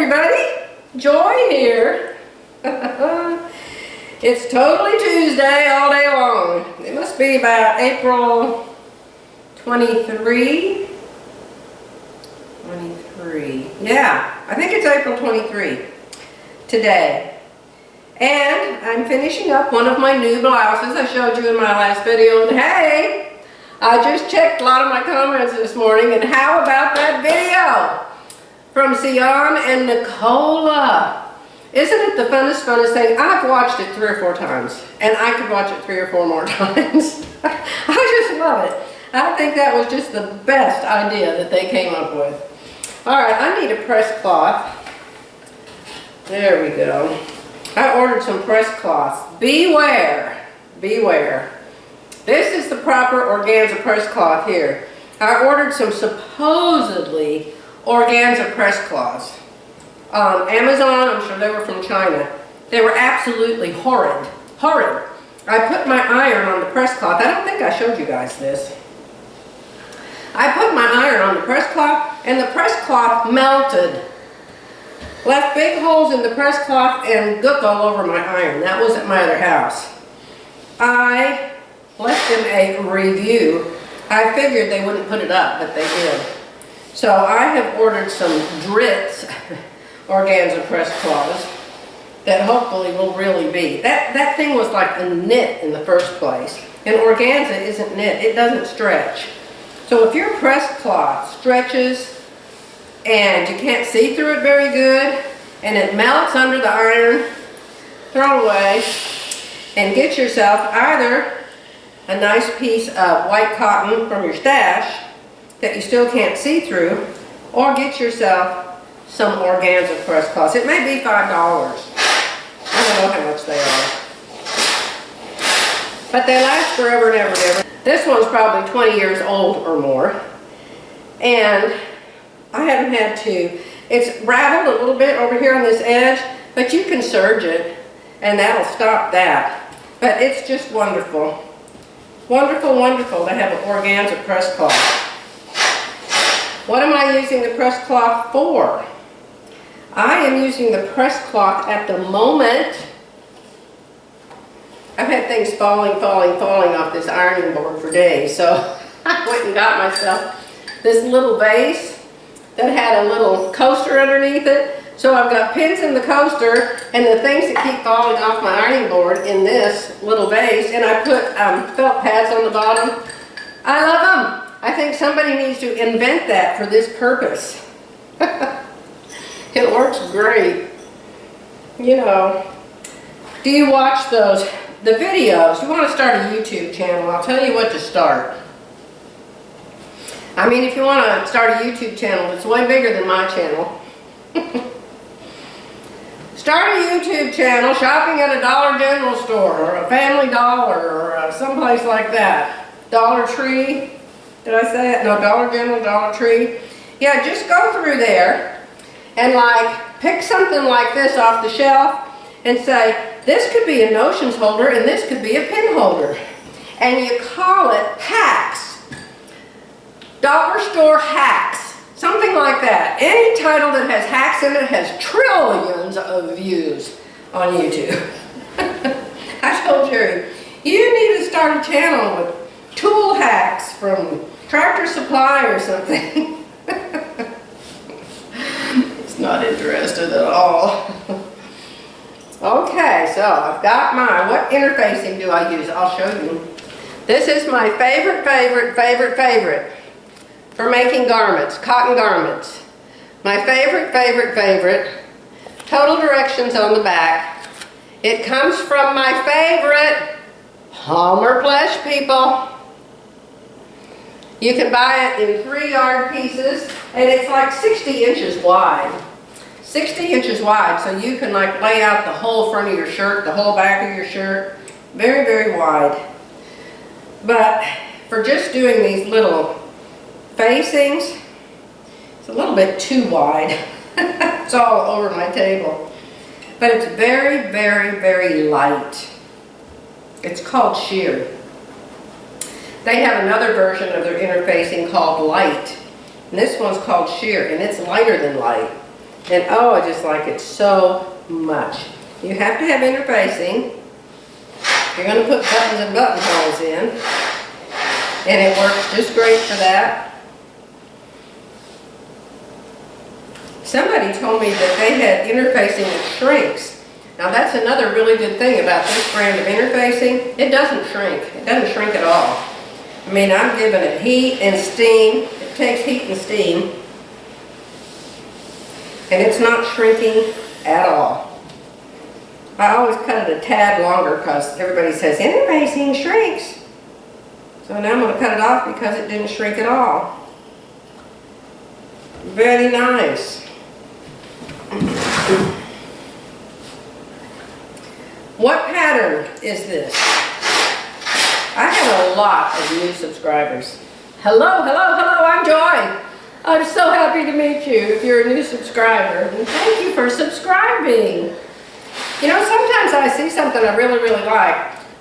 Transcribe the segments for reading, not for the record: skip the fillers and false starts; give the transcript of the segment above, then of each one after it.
everybody, Joy here. It's totally Tuesday all day long. It must be about April 23. Yeah, I think it's April 23 today. And I'm finishing up one of my new blouses I showed you in my last video. And hey, I just checked a lot of my comments this morning, and how about that video from Sion and Nicola? Isn't it the funnest thing? I've watched it 3 or 4 times, and I could watch it 3 or 4 more times. I just love it. I think that was just the best idea that they came up with. All right, I need a press cloth. There we go. I ordered some press cloths. Beware, beware. This is the proper organza press cloth here. I ordered some supposedly organza press cloths on Amazon. I'm sure they were from China. They were absolutely horrid. Horrid. I put my iron on the press cloth. I don't think I showed you guys this. I put my iron on the press cloth, and the press cloth melted. Left big holes in the press cloth and gook all over my iron. That was at my other house. I left them a review. I figured they wouldn't put it up, but they did. So I have ordered some Dritz organza press cloths that hopefully will really be. That thing was like a knit in the first place. And organza isn't knit. It doesn't stretch. So if your press cloth stretches and you can't see through it very good and it melts under the iron, throw it away and get yourself either a nice piece of white cotton from your stash that you still can't see through, or get yourself some organza press cloths. It may be $5. I don't know how much they are. But they last forever and ever and ever. This one's probably 20 years old or more. And I haven't had to. It's raveled a little bit over here on this edge, but you can serge it and that'll stop that. But it's just wonderful. Wonderful, wonderful to have an organza press cloth. What am I using the press cloth for? I am using the press cloth at the moment. I've had things falling off this ironing board for days, so I went and got myself this little vase that had a little coaster underneath it. So I've got pins in the coaster and the things that keep falling off my ironing board in this little vase, and I put felt pads on the bottom. I love them. I think somebody needs to invent that for this purpose. It works great. You know, do you watch the videos? You want to start a YouTube channel, I'll tell you what to start. I mean, if you want to start a YouTube channel, it's way bigger than my channel. Start a YouTube channel shopping at a Dollar General store or a Family Dollar or someplace like that. Dollar Tree. Did I say that? No, Dollar General, Dollar Tree. Yeah, just go through there and like pick something like this off the shelf and say, this could be a notions holder and this could be a pin holder. And you call it hacks. Dollar store hacks. Something like that. Any title that has hacks in it has trillions of views on YouTube. I told Jerry, you need to start a channel with tool hacks from Tractor Supply or something. It's not interested at all. Okay, so I've got what interfacing do I use? I'll show you. This is my favorite for making garments, cotton garments. My favorite, total directions on the back. It comes from my favorite Palmer Plesh, people. You can buy it in 3-yard pieces, and it's like 60 inches wide. 60 inches wide, so you can like lay out the whole front of your shirt, the whole back of your shirt. Very, very wide. But for just doing these little facings, it's a little bit too wide. It's all over my table. But it's very, very light. It's called sheer. They have another version of their interfacing called light. And this one's called sheer, and it's lighter than light. And oh, I just like it so much. You have to have interfacing. You're going to put buttons and buttonholes in. And it works just great for that. Somebody told me that they had interfacing that shrinks. Now that's another really good thing about this brand of interfacing. It doesn't shrink. It doesn't shrink at all. I mean, I've given it heat and steam. It takes heat and steam. And it's not shrinking at all. I always cut it a tad longer because everybody says interfacing shrinks. So now I'm going to cut it off because it didn't shrink at all. Very nice. What pattern is this? I have a lot of new subscribers. Hello, hello, hello, I'm Joy. I'm so happy to meet you if you're a new subscriber. And thank you for subscribing. You know, sometimes I see something I really, really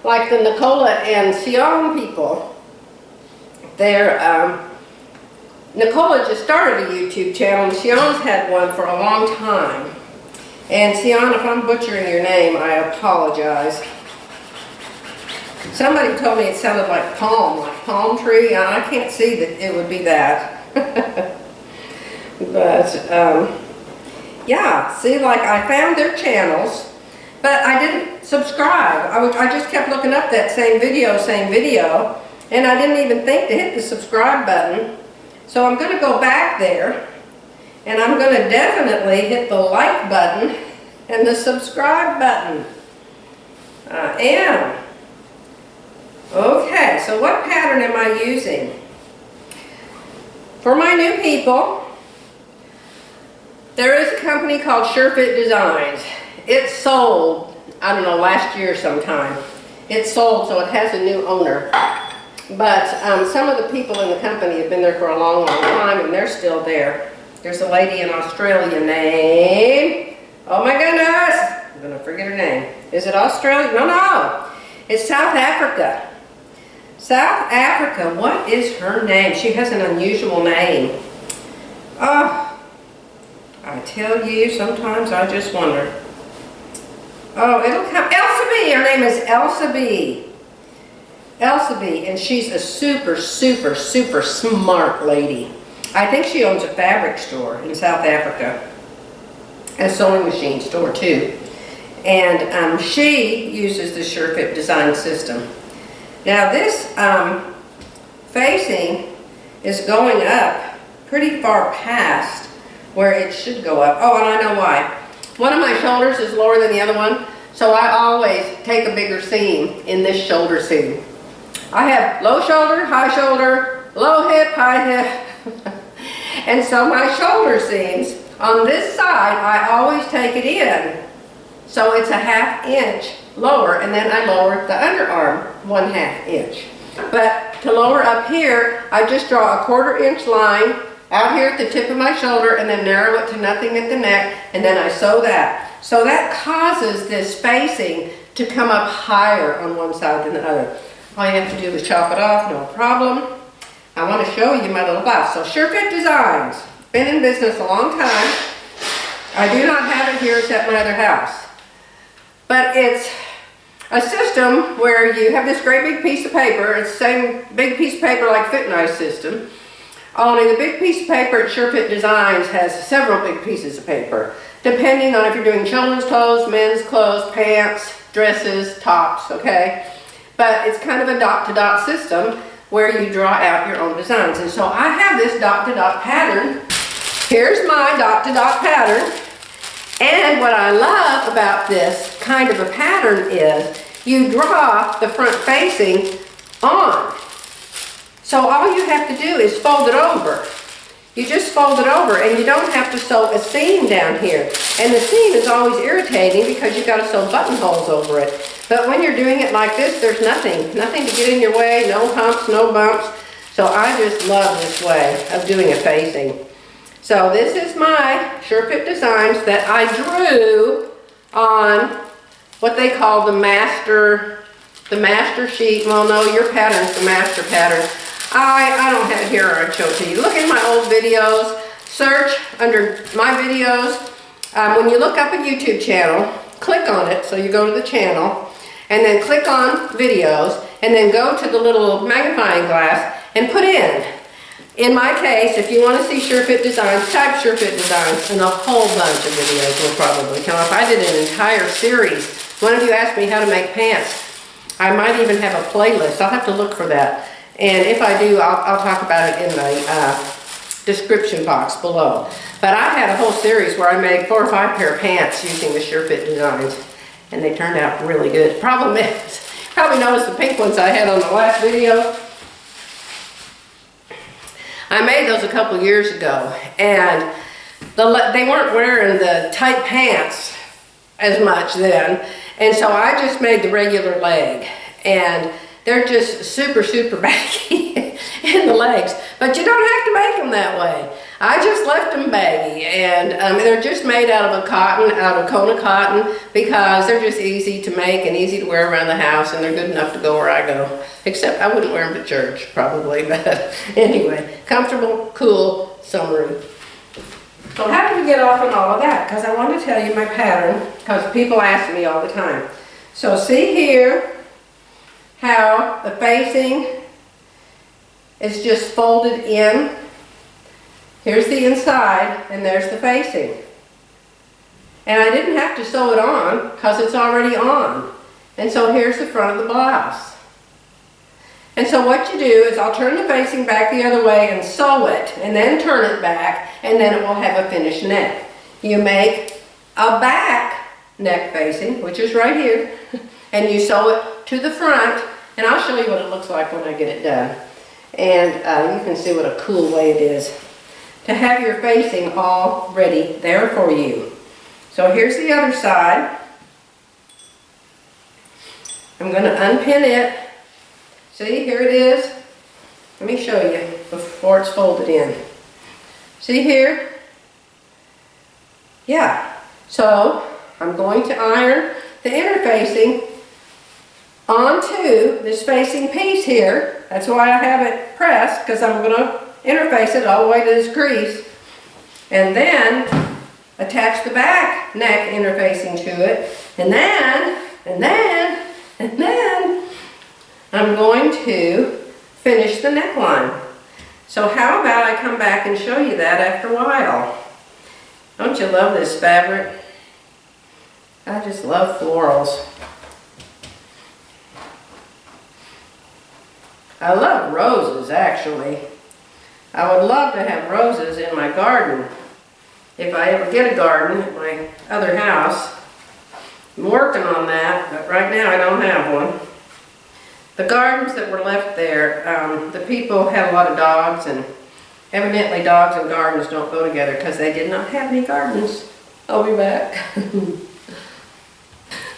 like the Nicola and Sion people. Nicola just started a YouTube channel, and Sion's had one for a long time. And Sion, if I'm butchering your name, I apologize. Somebody told me it sounded like palm tree. I can't see that it would be that. But, yeah, see, like I found their channels, but I didn't subscribe. I just kept looking up that same video, and I didn't even think to hit the subscribe button. So I'm going to go back there, and I'm going to definitely hit the like button and the subscribe button. I am. Okay, so what pattern am I using? For my new people, there is a company called SureFit Designs. It sold, I don't know, last year sometime. It sold, so it has a new owner. But some of the people in the company have been there for a long, long time, and they're still there. There's a lady in Australia named, oh my goodness, I'm going to forget her name. Is it Australia? No. It's South Africa. South Africa, what is her name? She has an unusual name. Oh, I tell you, sometimes I just wonder. Oh, it'll come. Elsa B. Her name is Elsa B. Elsa B. And she's a super, super, super smart lady. I think she owns a fabric store in South Africa. A sewing machine store too. And she uses the SureFit design system. Now this facing is going up pretty far past where it should go up. Oh, and I know why. One of my shoulders is lower than the other one, so I always take a bigger seam in this shoulder seam. I have low shoulder, high shoulder, low hip, high hip. And so my shoulder seams on this side, I always take it in. So it's a 1/2 inch lower, and then I lower the underarm 1/2 inch. But to lower up here, I just draw a 1/4 inch line out here at the tip of my shoulder and then narrow it to nothing at the neck, and then I sew that. So that causes this facing to come up higher on one side than the other. All you have to do is chop it off, no problem. I want to show you my little blouse. So SureFit Designs, been in business a long time. I do not have it here, it's at my other house. But it's a system where you have this great big piece of paper. It's the same big piece of paper like Fit Nice system. Only the big piece of paper at SureFit Designs has several big pieces of paper, depending on if you're doing children's clothes, men's clothes, pants, dresses, tops, okay? But it's kind of a dot-to-dot system where you draw out your own designs. And so I have this dot-to-dot pattern. Here's my dot-to-dot pattern. And what I love about this kind of a pattern is you draw the front facing on. So all you have to do is fold it over. You just fold it over, and you don't have to sew a seam down here. And the seam is always irritating because you've got to sew buttonholes over it. But when you're doing it like this, there's nothing to get in your way, no humps, no bumps. So I just love this way of doing a facing. So this is my SureFit Designs that I drew on what they call the master sheet. Well, no, your pattern's the master pattern. I don't have it here, or I'd show it to you. Look in my old videos, search under my videos, when you look up a YouTube channel, click on it, so you go to the channel, and then click on videos, and then go to the little magnifying glass and put in my case, if you want to see sure-fit designs, type sure-fit designs, and a whole bunch of videos will probably come up. I did an entire series. One of you asked me how to make pants. I might even have a playlist. I'll have to look for that. And if I do, I'll talk about it in the description box below. But I had a whole series where I made 4 or 5 pair of pants using the sure-fit designs. And they turned out really good. Problem is, probably noticed the pink ones I had on the last video. I made those a couple years ago, and they weren't wearing the tight pants as much then, and so I just made the regular leg, and they're just super, super baggy in the legs, but you don't have to make them that way. I just left them baggy, and they're just made out of Kona cotton, because they're just easy to make and easy to wear around the house, and they're good enough to go where I go. Except I wouldn't wear them to church, probably, but anyway, comfortable, cool, summery. So how did we get off on all of that? Because I want to tell you my pattern, because people ask me all the time. So see here how the facing is just folded in. Here's the inside, and there's the facing. And I didn't have to sew it on, because it's already on. And so here's the front of the blouse. And so what you do is I'll turn the facing back the other way and sew it, and then turn it back, and then it will have a finished neck. You make a back neck facing, which is right here, and you sew it to the front, and I'll show you what it looks like when I get it done. And you can see what a cool way it is to have your facing all ready there for you. So here's the other side. I'm going to unpin it. See, here it is. Let me show you before it's folded in. See here? Yeah. So I'm going to iron the inner facing onto this facing piece here. That's why I have it pressed, because I'm going to interface it all the way to this crease. And then attach the back neck interfacing to it. And then I'm going to finish the neckline. So how about I come back and show you that after a while? Don't you love this fabric? I just love florals. I love roses, actually. I would love to have roses in my garden if I ever get a garden at my other house. I'm working on that, but right now I don't have one. The gardens that were left there, the people had a lot of dogs, and evidently dogs and gardens don't go together because they did not have any gardens. I'll be back.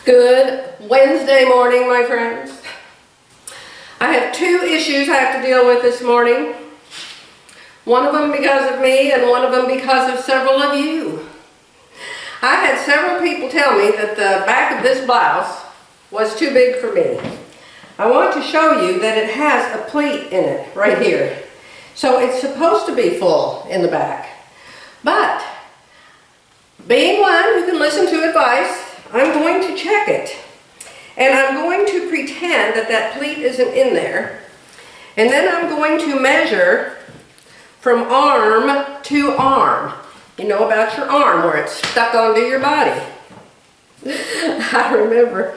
Good Wednesday morning, my friends. I have 2 issues I have to deal with this morning. One of them because of me, and one of them because of several of you. I had several people tell me that the back of this blouse was too big for me. I want to show you that it has a pleat in it right here. So it's supposed to be full in the back. But being one who can listen to advice, I'm going to check it. And I'm going to pretend that that pleat isn't in there. And then I'm going to measure from arm to arm. You know about your arm where it's stuck onto your body. I remember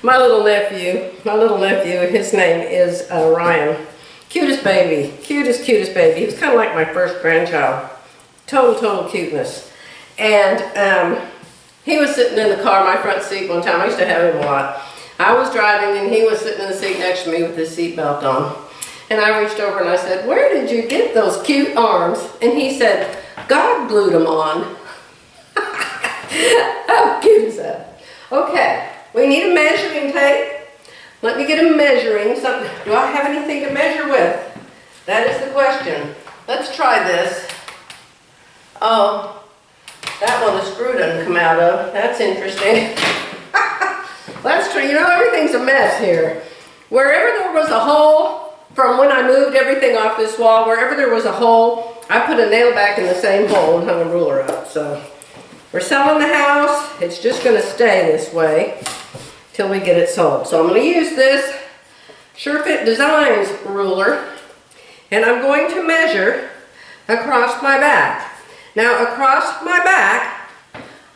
my little nephew, his name is Ryan. Cutest baby, cutest baby. He was kind of like my first grandchild. Total cuteness. And he was sitting in the car, my front seat one time. I used to have him a lot. I was driving and he was sitting in the seat next to me with his seatbelt on. And I reached over and I said, "Where did you get those cute arms?" And he said, "God glued them on." How cute is that? Okay, we need a measuring tape. Let me get a measuring something. Do I have anything to measure with? That is the question. Let's try this. Oh, that one the screw doesn't come out of. That's interesting. Let's try. You know, everything's a mess here. Wherever there was a hole, from when I moved everything off this wall, wherever there was a hole, I put a nail back in the same hole and hung a ruler up. So We're selling the house. It's just going to stay this way till we get it sold. So I'm going to use this SureFit Designs ruler, and I'm going to measure across my back. Now across my back,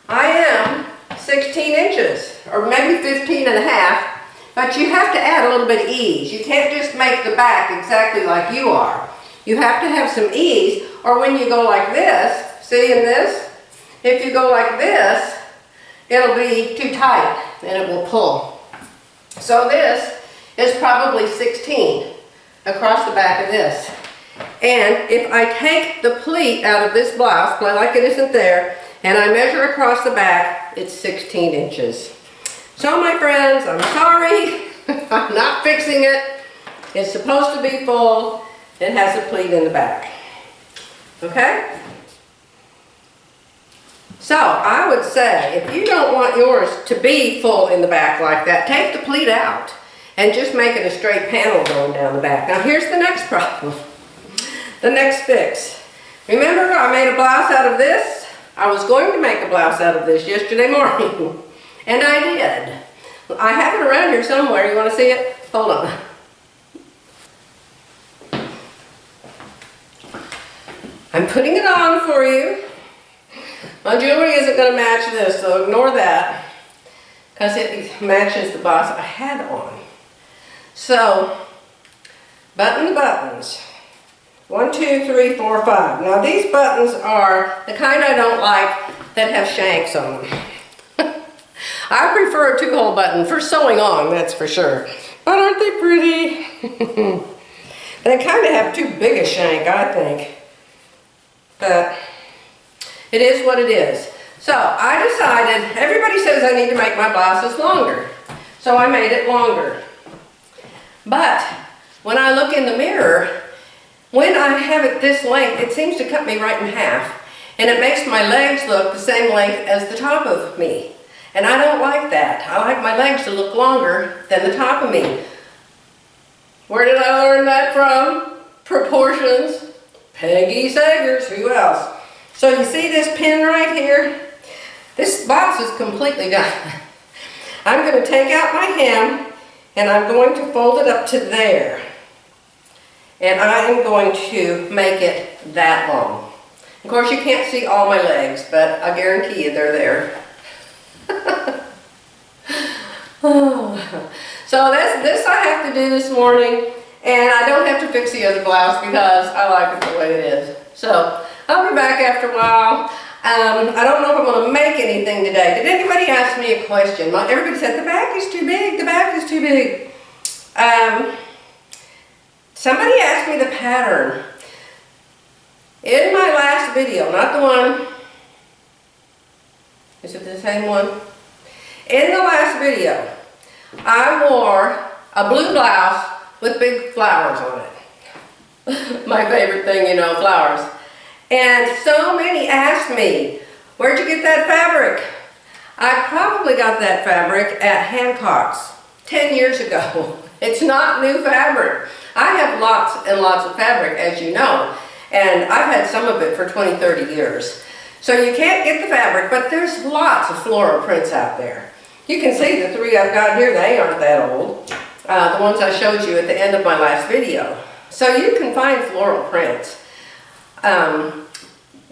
I am 16 inches, or maybe 15 and a half, but you have to add a little bit of ease. You can't just make the back exactly like you are. You have to have some ease, or when you go like this, see in this? If you go like this, it'll be too tight and it will pull. So this is probably 16 across the back of this. And if I take the pleat out of this blouse, play like it isn't there, and I measure across the back, it's 16 inches. So my friends, I'm sorry, I'm not fixing it. It's supposed to be full. It has a pleat in the back. Okay? So I would say, if you don't want yours to be full in the back like that, take the pleat out and just make it a straight panel going down the back. Now here's the next problem. The next fix. Remember I made a blouse out of this? I was going to make a blouse out of this yesterday morning. And I did. I have it around here somewhere. You want to see it? Hold on. I'm putting it on for you. My jewelry isn't going to match this, so ignore that. Because it matches the blouse I had on. So, button the buttons. 1, 2, 3, 4, 5. Now these buttons are the kind I don't like that have shanks on them. I prefer a 2-hole button for sewing on, that's for sure. But aren't they pretty? They kind of have too big a shank, I think. But it is what it is. So I decided, everybody says I need to make my blouses longer. So I made it longer. But when I look in the mirror, when I have it this length, it seems to cut me right in half. And it makes my legs look the same length as the top of me. And I don't like that. I like my legs to look longer than the top of me. Where did I learn that from? Proportions. Peggy Sagers, who else? So you see this pin right here? This blouse is completely done. I'm going to take out my hem and I'm going to fold it up to there. And I am going to make it that long. Of course you can't see all my legs, but I guarantee you they're there. So this I have to do this morning, and I don't have to fix the other blouse because I like it the way it is. So I'll be back after a while. I don't know if I'm going to make anything today. Did anybody ask me a question? Everybody said the back is too big, the back is too big. Somebody asked me the pattern. In my last video, not the one, is it the same one? In the last video, I wore a blue blouse with big flowers on it. My favorite thing, you know, flowers. And so many asked me, where'd you get that fabric? I probably got that fabric at Hancock's 10 years ago. It's not new fabric. I have lots and lots of fabric, as you know, and I've had some of it for 20, 30 years. So you can't get the fabric, but there's lots of floral prints out there. You can see the 3 I've got here, they aren't that old. The ones I showed you at the end of my last video. So you can find floral prints.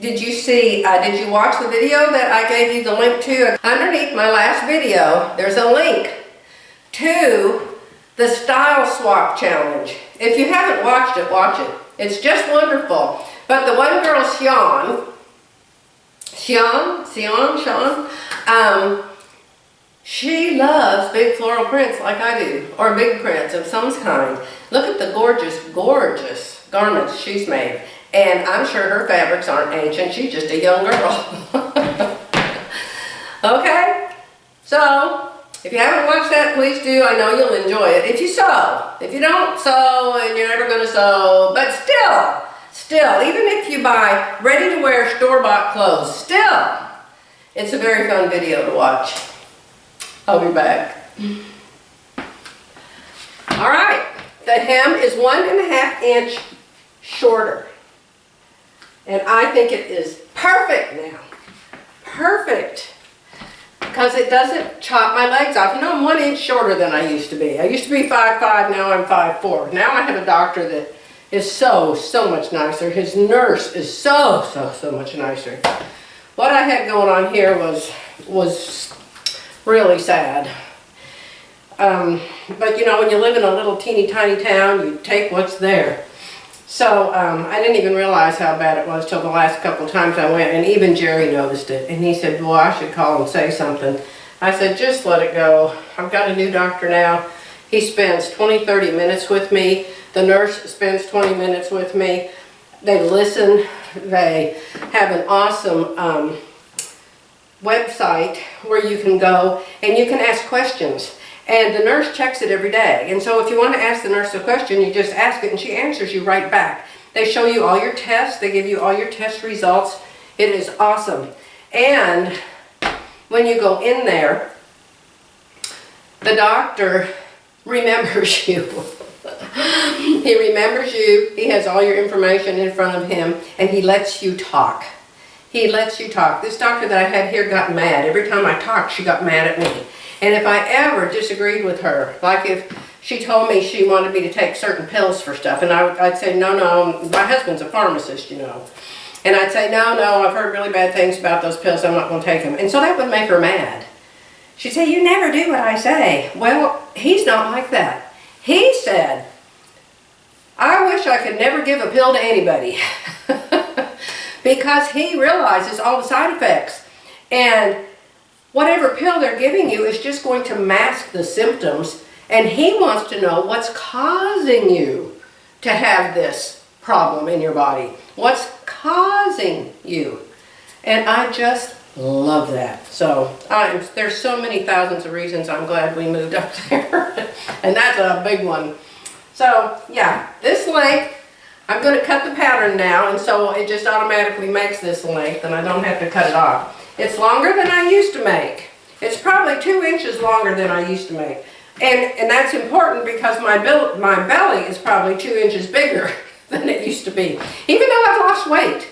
Did you watch the video that I gave you the link to? Underneath my last video, there's a link to the Style Swap Challenge. If you haven't watched it, watch it. It's just wonderful. But the one girl, Sean, she loves big floral prints like I do, or big prints of some kind. Look at the gorgeous, gorgeous garments she's made. And I'm sure her fabrics aren't ancient, she's just a young girl. Okay? So, if you haven't watched that, please do. I know you'll enjoy it. If you sew. If you don't sew, and you're never going to sew, but still, even if you buy ready-to-wear store-bought clothes, still, it's a very fun video to watch. I'll be back. All right, the hem is 1.5 inch shorter. And I think it is perfect now. perfect because it doesn't chop my legs off. You know, I'm 1 inch shorter than I used to be. I used to be 5'5", now I'm 5'4". Now I have a doctor that is so much nicer. His nurse is so much nicer. What I had going on here was really sad. But you know, when you live in a little teeny tiny town, you take what's there. So I didn't even realize how bad it was till the last couple of times I went, and even Jerry noticed it. And he said, "Boy, I should call and say something." I said, "Just let it go. I've got a new doctor now. He spends 20-30 minutes with me. The nurse spends 20 minutes with me. They listen. They have an awesome website where you can go and you can ask questions. And the nurse checks it every day. And so if you want to ask the nurse a question, you just ask it and she answers you right back. They show you all your tests. They give you all your test results. It is awesome. And when you go in there, the doctor remembers you. He remembers you. He has all your information in front of him, and he lets you talk. He lets you talk. This doctor that I had here got mad. Every time I talked, she got mad at me. And if I ever disagreed with her, like if she told me she wanted me to take certain pills for stuff, and I'd say, no, my husband's a pharmacist, you know. And I'd say, no, I've heard really bad things about those pills, I'm not going to take them. And so that would make her mad. She'd say, "You never do what I say." Well, he's not like that. He said, "I wish I could never give a pill to anybody." Because he realizes all the side effects. And whatever pill they're giving you is just going to mask the symptoms, and he wants to know what's causing you to have this problem in your body. What's causing you? And I just love that. So there's so many thousands of reasons I'm glad we moved up there. And that's a big one. So yeah, this length, I'm going to cut the pattern now, and so it just automatically makes this length and I don't have to cut it off. It's longer than I used to make. It's probably 2 inches longer than I used to make. And that's important because my belly is probably 2 inches bigger than it used to be. Even though I've lost weight,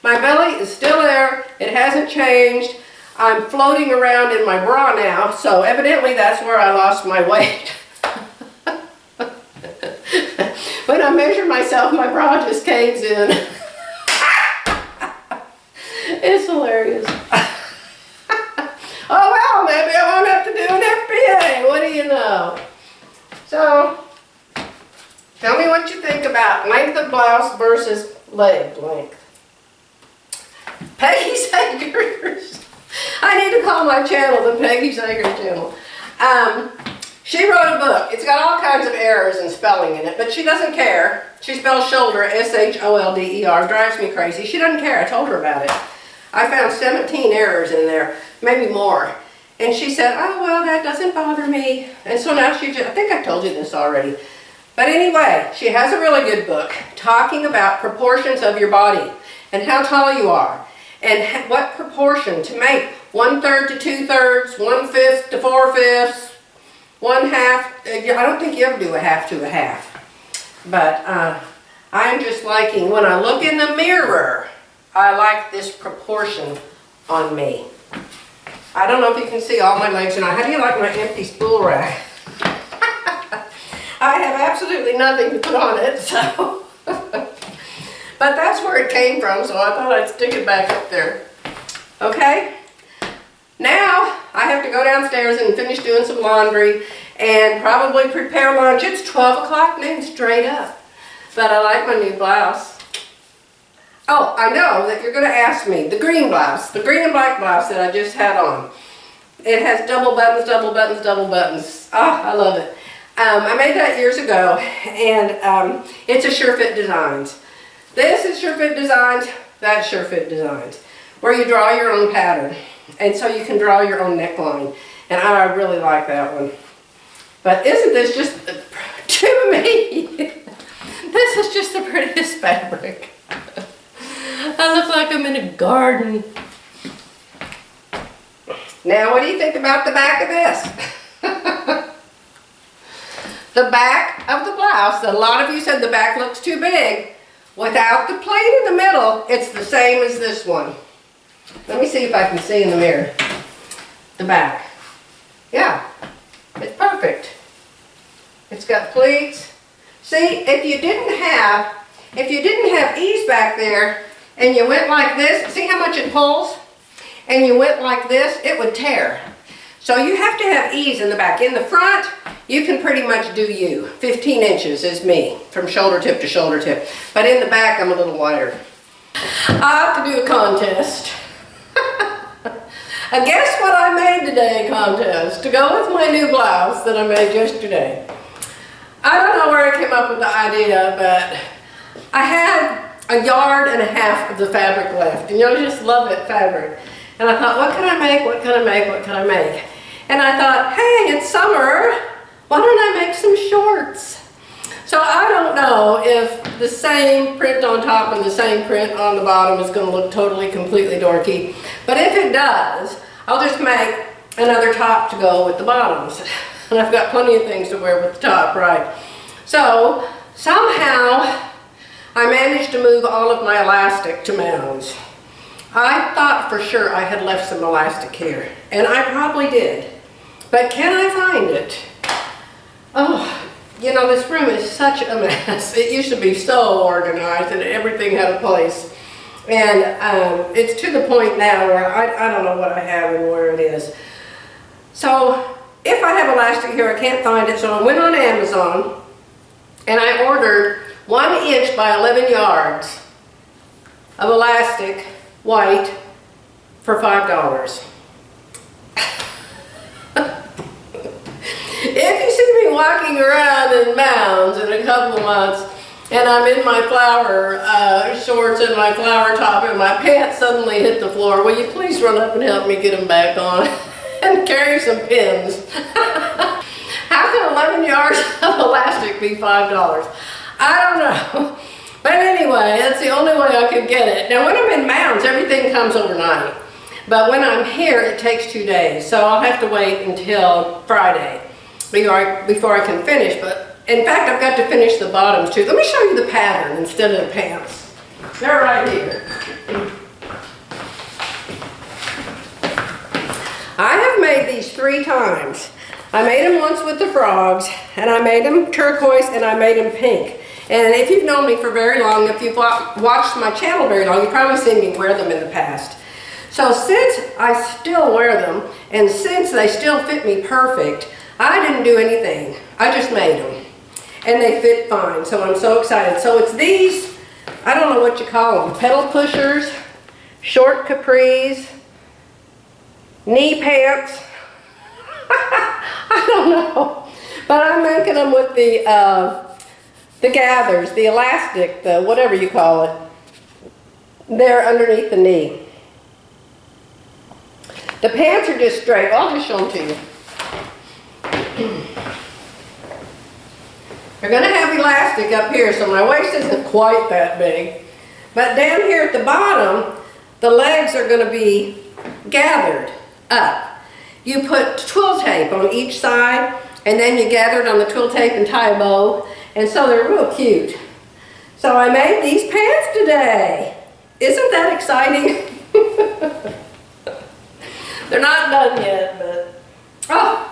my belly is still there. It hasn't changed. I'm floating around in my bra now, so evidently that's where I lost my weight. When I measure myself, my bra just caves in. It's hilarious. Oh well, maybe I won't have to do an FBA. What do you know? So, tell me what you think about length of blouse versus leg length. Peggy Sagers. I need to call my channel the Peggy Sagers channel. She wrote a book. It's got all kinds of errors and spelling in it, but she doesn't care. She spells shoulder, S-H-O-L-D-E-R. Drives me crazy. She doesn't care. I told her about it. I found 17 errors in there, maybe more. And she said, "Oh, well, that doesn't bother me." And so now I think I told you this already. But anyway, she has a really good book talking about proportions of your body and how tall you are and what proportion to make 1/3 to 2/3, 1/5 to 4/5, 1/2. I don't think you ever do a half to a half. But I'm just liking, when I look in the mirror, I like this proportion on me. I don't know if you can see all my legs. And how do you like my empty spool rack? I have absolutely nothing to put on it, so. But that's where it came from, so I thought I'd stick it back up there. Okay? Now, I have to go downstairs and finish doing some laundry and probably prepare lunch. It's 12 o'clock noon straight up. But I like my new blouse. Oh, I know that you're going to ask me, the green blouse, the green and black blouse that I just had on. It has double buttons, double buttons, double buttons. Oh, I love it. I made that years ago, and it's a Sure Fit Designs. This is Sure Fit Designs, that's Sure Fit Designs, where you draw your own pattern. And so you can draw your own neckline. And I really like that one. But isn't this just, to me, this is just the prettiest fabric. I look like I'm in a garden. Now, what do you think about the back of this? The back of the blouse, a lot of you said the back looks too big. Without the plate in the middle, it's the same as this one. Let me see if I can see in the mirror. The back. Yeah, it's perfect. It's got pleats. See, if you didn't have ease back there and you went like this, see how much it pulls? And you went like this, it would tear. So you have to have ease in the back. In the front, you can pretty much do you. 15 inches is me, from shoulder tip to shoulder tip. But in the back, I'm a little wider. I have to do a contest. And guess what I made today, contest, to go with my new blouse that I made yesterday. I don't know where I came up with the idea, but I had 1.5 yards of the fabric left. And you know, I just love it, fabric. And I thought, what can I make, what can I make, what can I make? And I thought, hey, it's summer. Why don't I make some shorts? So I don't know if the same print on top and the same print on the bottom is going to look totally, completely dorky. But if it does, I'll just make another top to go with the bottoms. And I've got plenty of things to wear with the top, right? So somehow I managed to move all of my elastic to mounds. I thought for sure I had left some elastic here, and I probably did. But can I find it? Oh, you know, this room is such a mess. It used to be so organized and everything had a place. And it's to the point now where I don't know what I have and where it is. So if I have elastic here, I can't find it. So I went on Amazon and I ordered 1 inch by 11 yards of elastic, white, for $5. If you see me walking around in mounds in a couple of months and I'm in my flower shorts and my flower top and my pants suddenly hit the floor, will you please run up and help me get them back on and carry some pins? How can 11 yards of elastic be $5? I don't know. But anyway, that's the only way I could get it. Now when I'm in mounds, everything comes overnight. But when I'm here, it takes 2 days. So I'll have to wait until Friday before I can finish. But in fact, I've got to finish the bottoms too. Let me show you the pattern instead of the pants. They're right here. I have made these 3 times. I made them once with the frogs, and I made them turquoise, and I made them pink. And if you've known me for very long, if you've watched my channel very long, you've probably seen me wear them in the past. So since I still wear them, and since they still fit me perfect, I didn't do anything. I just made them. And they fit fine, so I'm so excited. So it's these, I don't know what you call them, pedal pushers, short capris, knee pants. I don't know. But I'm making them with the gathers, the elastic, the whatever you call it. They're underneath the knee. The pants are just straight. I'll just show them to you. They're going to have elastic up here, so my waist isn't quite that big. But down here at the bottom, the legs are going to be gathered up. You put twill tape on each side, and then you gather it on the twill tape and tie a bow, and so they're real cute. So I made these pants today. Isn't that exciting? They're not done yet, but oh.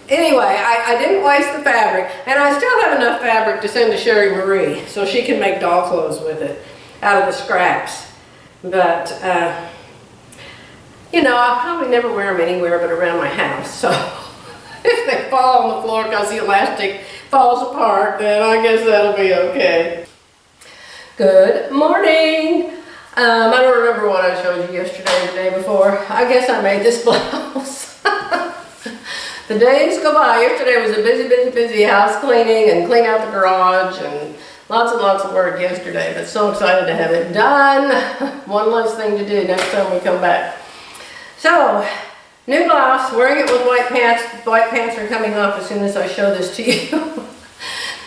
Anyway, I didn't waste the fabric, and I still have enough fabric to send to Sherry Marie so she can make doll clothes with it out of the scraps. But, you know, I'll probably never wear them anywhere but around my house. So if they fall on the floor because the elastic falls apart, then I guess that'll be okay. Good morning. I don't remember what I showed you yesterday or the day before. I guess I made this blouse. The days go by. Yesterday was a busy house cleaning and clean out the garage and lots and lots of work yesterday, but so excited to have it done. One less thing to do next time we come back. So, new blouse, wearing it with white pants. White pants are coming off as soon as I show this to you.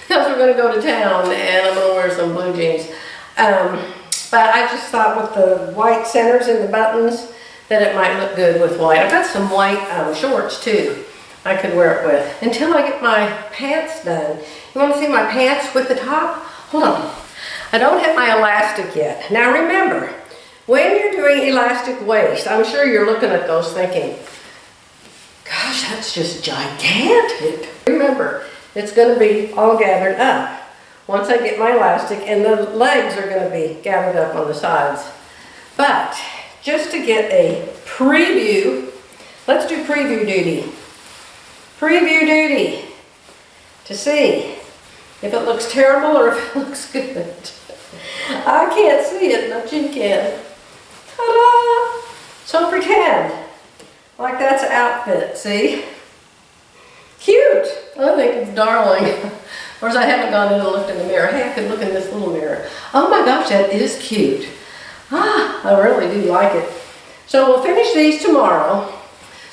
Because we're going to go to town and I'm going to wear some blue jeans. But I just thought with the white centers and the buttons that it might look good with white. I've got some white shorts too I could wear it with until I get my pants done. You want to see my pants with the top? Hold on. I don't have my elastic yet. Now remember, When you're doing elastic waist, I'm sure you're looking at those thinking, gosh, that's just gigantic. Remember, it's going to be all gathered up once I get my elastic, and the legs are going to be gathered up on the sides. But just to get a preview, let's do preview duty. Preview duty to see if it looks terrible or if it looks good. I can't see it, but you can. Ta-da! So pretend like that's an outfit, see? Cute! I think it's darling. Of course, I haven't gone in and looked in the mirror. Hey, I could look in this little mirror. Oh my gosh, that is cute. Ah, I really do like it. So we'll finish these tomorrow.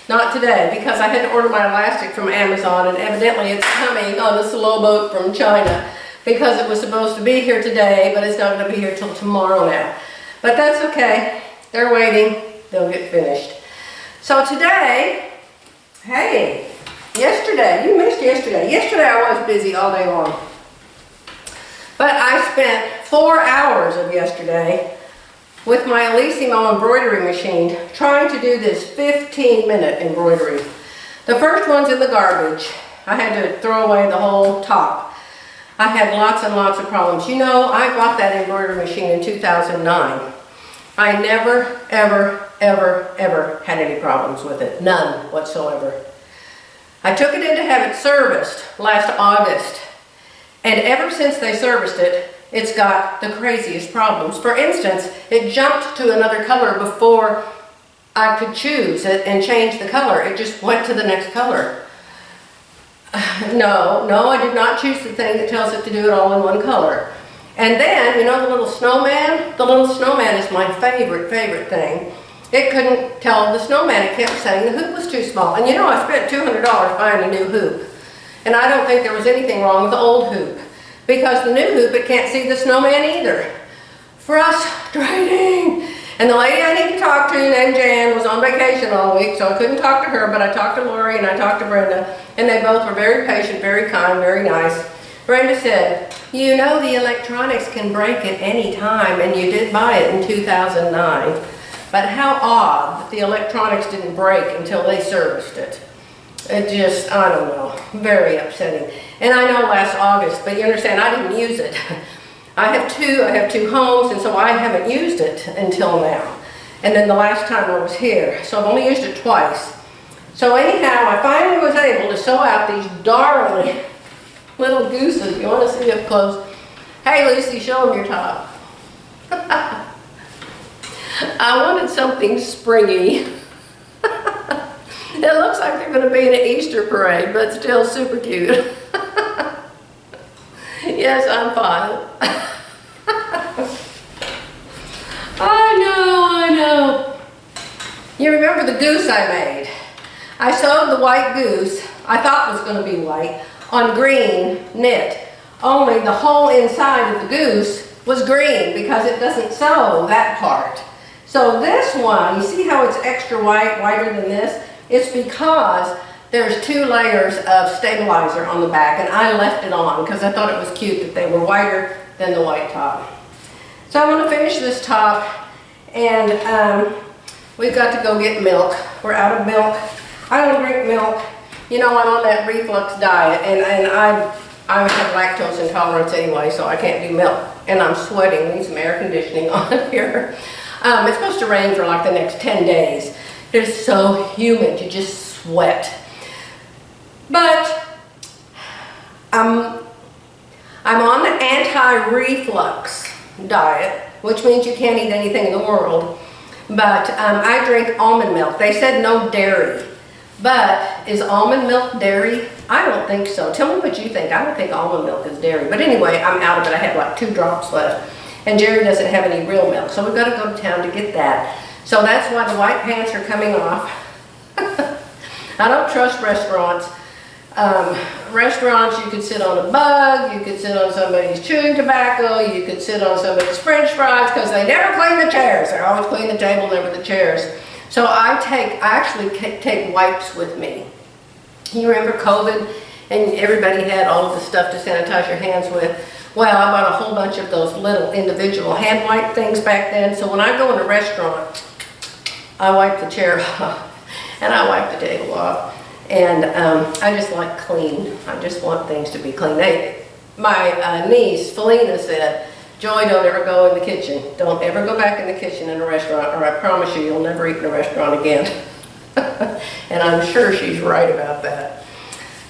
Not today, because I had to order my elastic from Amazon, and evidently it's coming on a slow boat from China, because it was supposed to be here today, but it's not going to be here till tomorrow now. But that's okay. They're waiting. They'll get finished. So today, hey, yesterday, you missed yesterday. Yesterday I was busy all day long. But I spent 4 hours of yesterday with my Elissimo embroidery machine trying to do this 15-minute embroidery. The first one's in the garbage. I had to throw away the whole top. I had lots and lots of problems. You know, I bought that embroidery machine in 2009. I never, ever, ever, ever had any problems with it. None whatsoever. I took it in to have it serviced last August, and ever since they serviced it, it's got the craziest problems. For instance, it jumped to another color before I could choose it and change the color. It just went to the next color. No, I did not choose the thing that tells it to do it all in one color. And then, you know the little snowman? The little snowman is my favorite thing. It couldn't tell the snowman. It kept saying the hoop was too small. And you know, I spent $200 buying a new hoop. And I don't think there was anything wrong with the old hoop, because the new hoop, it can't see the snowman either. Frustrating. And the lady I need to talk to, named Jan, was on vacation all week, so I couldn't talk to her, but I talked to Lori and I talked to Brenda, and they both were very patient, very kind, very nice. Brenda said, you know the electronics can break at any time, and you did buy it in 2009. But how odd that the electronics didn't break until they serviced it. It just, I don't know, very upsetting. And I know last August, but you understand, I didn't use it. I have two homes, and so I haven't used it until now. And then the last time I was here, so I've only used it twice. So anyhow, I finally was able to sew out these darling little gooses. You want to see up close? Hey Lucy, show them your top. I wanted something springy. It looks like they're going to be in an Easter parade, but still super cute. Yes, I'm fine. I know. You remember the goose I made? I sewed the white goose, I thought was going to be white, on green knit. Only the whole inside of the goose was green because it doesn't sew that part. So this one, you see how it's extra white, whiter than this? It's because there's 2 layers of stabilizer on the back, and I left it on because I thought it was cute that they were whiter than the white top. So I'm going to finish this top, and we've got to go get milk. We're out of milk. I don't drink milk. You know, I'm on that reflux diet, and I have lactose intolerance anyway, so I can't do milk. And I'm sweating. We need some air conditioning on here. It's supposed to rain for like the next 10 days. It is so humid, you just sweat. But I'm on the anti-reflux diet, which means you can't eat anything in the world. But I drink almond milk. They said no dairy. But is almond milk dairy? I don't think so. Tell me what you think. I don't think almond milk is dairy. But anyway, I'm out of it. I have like 2 drops left. And Jerry doesn't have any real milk. So we've got to go to town to get that. So that's why the white pants are coming off. I don't trust restaurants. Restaurants, you could sit on a bug, you could sit on somebody's chewing tobacco, you could sit on somebody's french fries, because they never clean the chairs. They always clean the table, never the chairs. So I actually take wipes with me. You remember COVID, and everybody had all of the stuff to sanitize your hands with? Well, I bought a whole bunch of those little individual hand wipe things back then. So when I go in a restaurant, I wipe the chair off and I wipe the table off. And I just like clean. I just want things to be clean. My niece, Felina, said, Joy, don't ever go in the kitchen. Don't ever go back in the kitchen in a restaurant, or I promise you, you'll never eat in a restaurant again. And I'm sure she's right about that.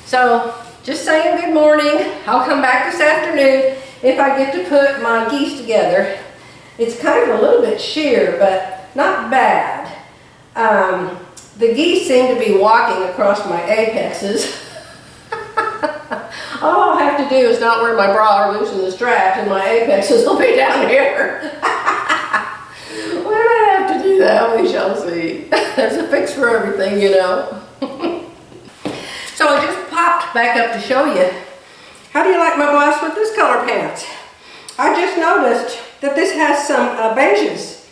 So, just saying good morning. I'll come back this afternoon if I get to put my geese together. It's kind of a little bit sheer, but not bad. The geese seem to be walking across my apexes. All I'll have to do is not wear my bra or loosen the straps and my apexes will be down here. When I have to do that, we shall see. There's a fix for everything, you know. So I just popped back up to show you. How do you like my blouse with this color pants? I just noticed that this has some beiges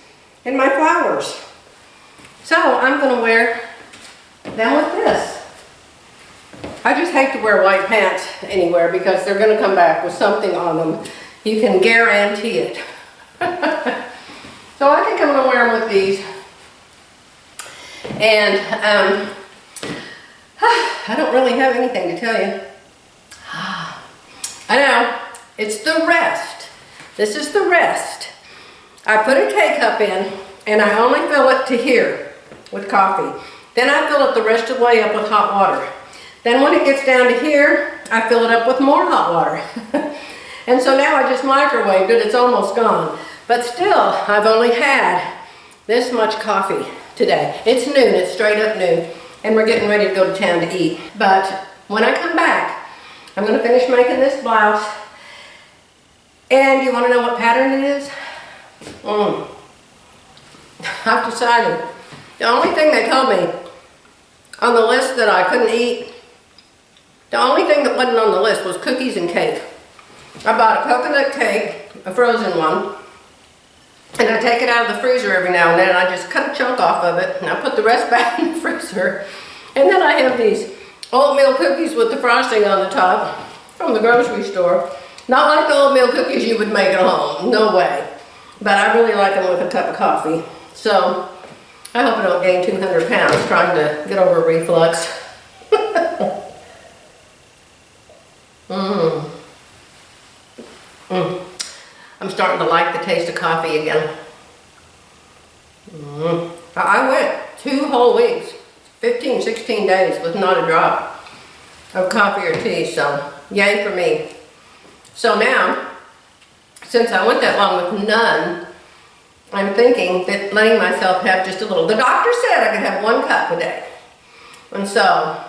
in my flowers. So I'm going to wear them with this. I just hate to wear white pants anywhere because they're going to come back with something on them. You can guarantee it. So I think I'm going to wear them with these. And I don't really have anything to tell you. I know, it's the rest. This is the rest. I put a K-cup in and I only fill it to here with coffee. Then I fill it the rest of the way up with hot water. Then when it gets down to here, I fill it up with more hot water. And so now I just microwaved it, it's almost gone. But still, I've only had this much coffee today. It's noon, it's straight up noon, and we're getting ready to go to town to eat. But when I come back, I'm gonna finish making this blouse. And you wanna know what pattern it is? I've decided. The only thing they told me on the list that I couldn't eat, the only thing that wasn't on the list was cookies and cake. I bought a coconut cake, a frozen one, and I take it out of the freezer every now and then, and I just cut a chunk off of it, and I put the rest back in the freezer. And then I have these oatmeal cookies with the frosting on the top from the grocery store. Not like the oatmeal cookies you would make at home, no way. But I really like them with a cup of coffee. So, I hope I don't gain 200 pounds trying to get over reflux. I'm starting to like the taste of coffee again. I went 2 whole weeks, 15, 16 days with not a drop of coffee or tea, so yay for me. So now, since I went that long with none, I'm thinking that letting myself have just a little. The doctor said I could have 1 cup a day. And so,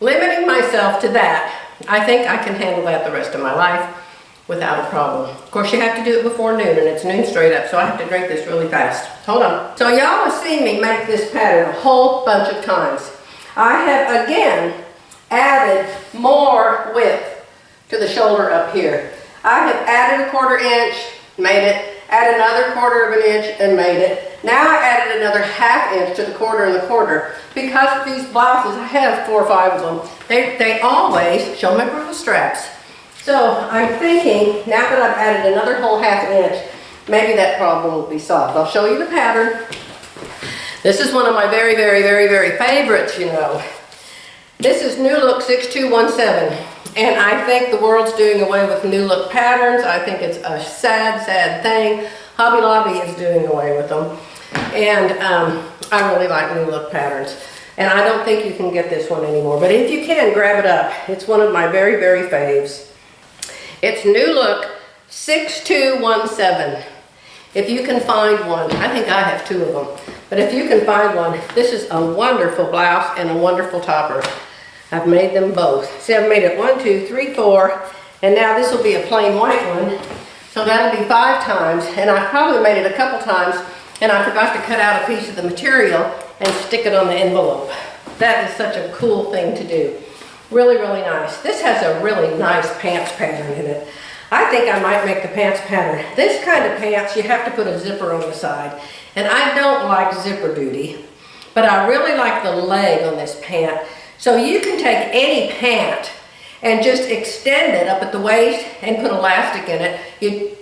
limiting myself to that, I think I can handle that the rest of my life without a problem. Of course, you have to do it before noon, and it's noon straight up, so I have to drink this really fast. Hold on. So y'all have seen me make this pattern a whole bunch of times. I have, again, added more width to the shoulder up here. I have added a 1/4 inch, made it, add another 1/4 inch and made it. Now I added another 1/2 inch to the 1/4 and the 1/4. Because of these blouses, I have 4 or 5 of them. They always show my bra straps. So I'm thinking, now that I've added another whole 1/2 inch, maybe that problem will be solved. I'll show you the pattern. This is one of my very, very, very, very favorites, you know. This is New Look 6217. And I think the world's doing away with New Look patterns. I think it's a sad, sad thing. Hobby Lobby is doing away with them. And I really like New Look patterns. And I don't think you can get this one anymore. But if you can, grab it up. It's one of my very, very faves. It's New Look 6217. If you can find one, I think I have 2 of them. But if you can find one, this is a wonderful blouse and a wonderful topper. I've made them both. See, I've made it 1, 2, 3, 4, and now this will be a plain white one. So that'll be 5 times, and I probably made it a couple times, and I forgot to cut out a piece of the material and stick it on the envelope. That is such a cool thing to do. Really, really nice. This has a really nice pants pattern in it. I think I might make the pants pattern. This kind of pants, you have to put a zipper on the side, and I don't like zipper duty, but I really like the leg on this pant. So you can take any pant and just extend it up at the waist and put elastic in it.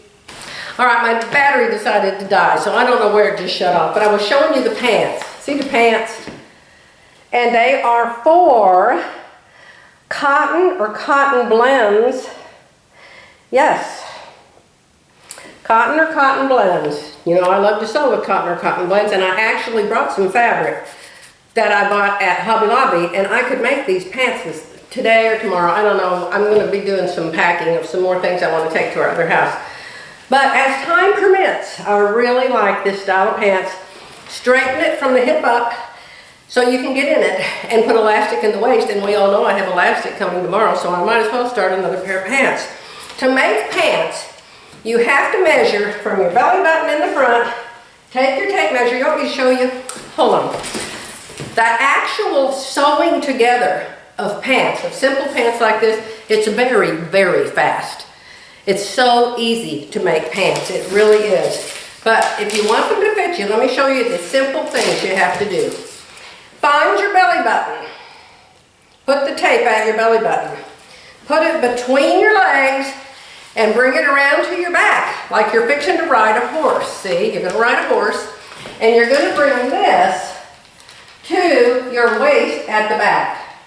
All right, my battery decided to die, so I don't know where it just shut off, but I was showing you the pants. See the pants? And they are for cotton or cotton blends. Yes. Cotton or cotton blends. You know, I love to sew with cotton or cotton blends, and I actually brought some fabric that I bought at Hobby Lobby, and I could make these pants today or tomorrow. I don't know. I'm going to be doing some packing of some more things I want to take to our other house. But as time permits, I really like this style of pants. Straighten it from the hip up so you can get in it and put elastic in the waist, and we all know I have elastic coming tomorrow, so I might as well start another pair of pants. To make pants, you have to measure from your belly button in the front. Take your tape measure. You want me to show you? Hold on. The actual sewing together of pants, of simple pants like this, it's very, very fast. It's so easy to make pants. It really is. But if you want them to fit you, let me show you the simple things you have to do. Find your belly button. Put the tape at your belly button. Put it between your legs and bring it around to your back, like you're fixing to ride a horse. See, you're gonna ride a horse, and you're gonna bring this to your waist at the back.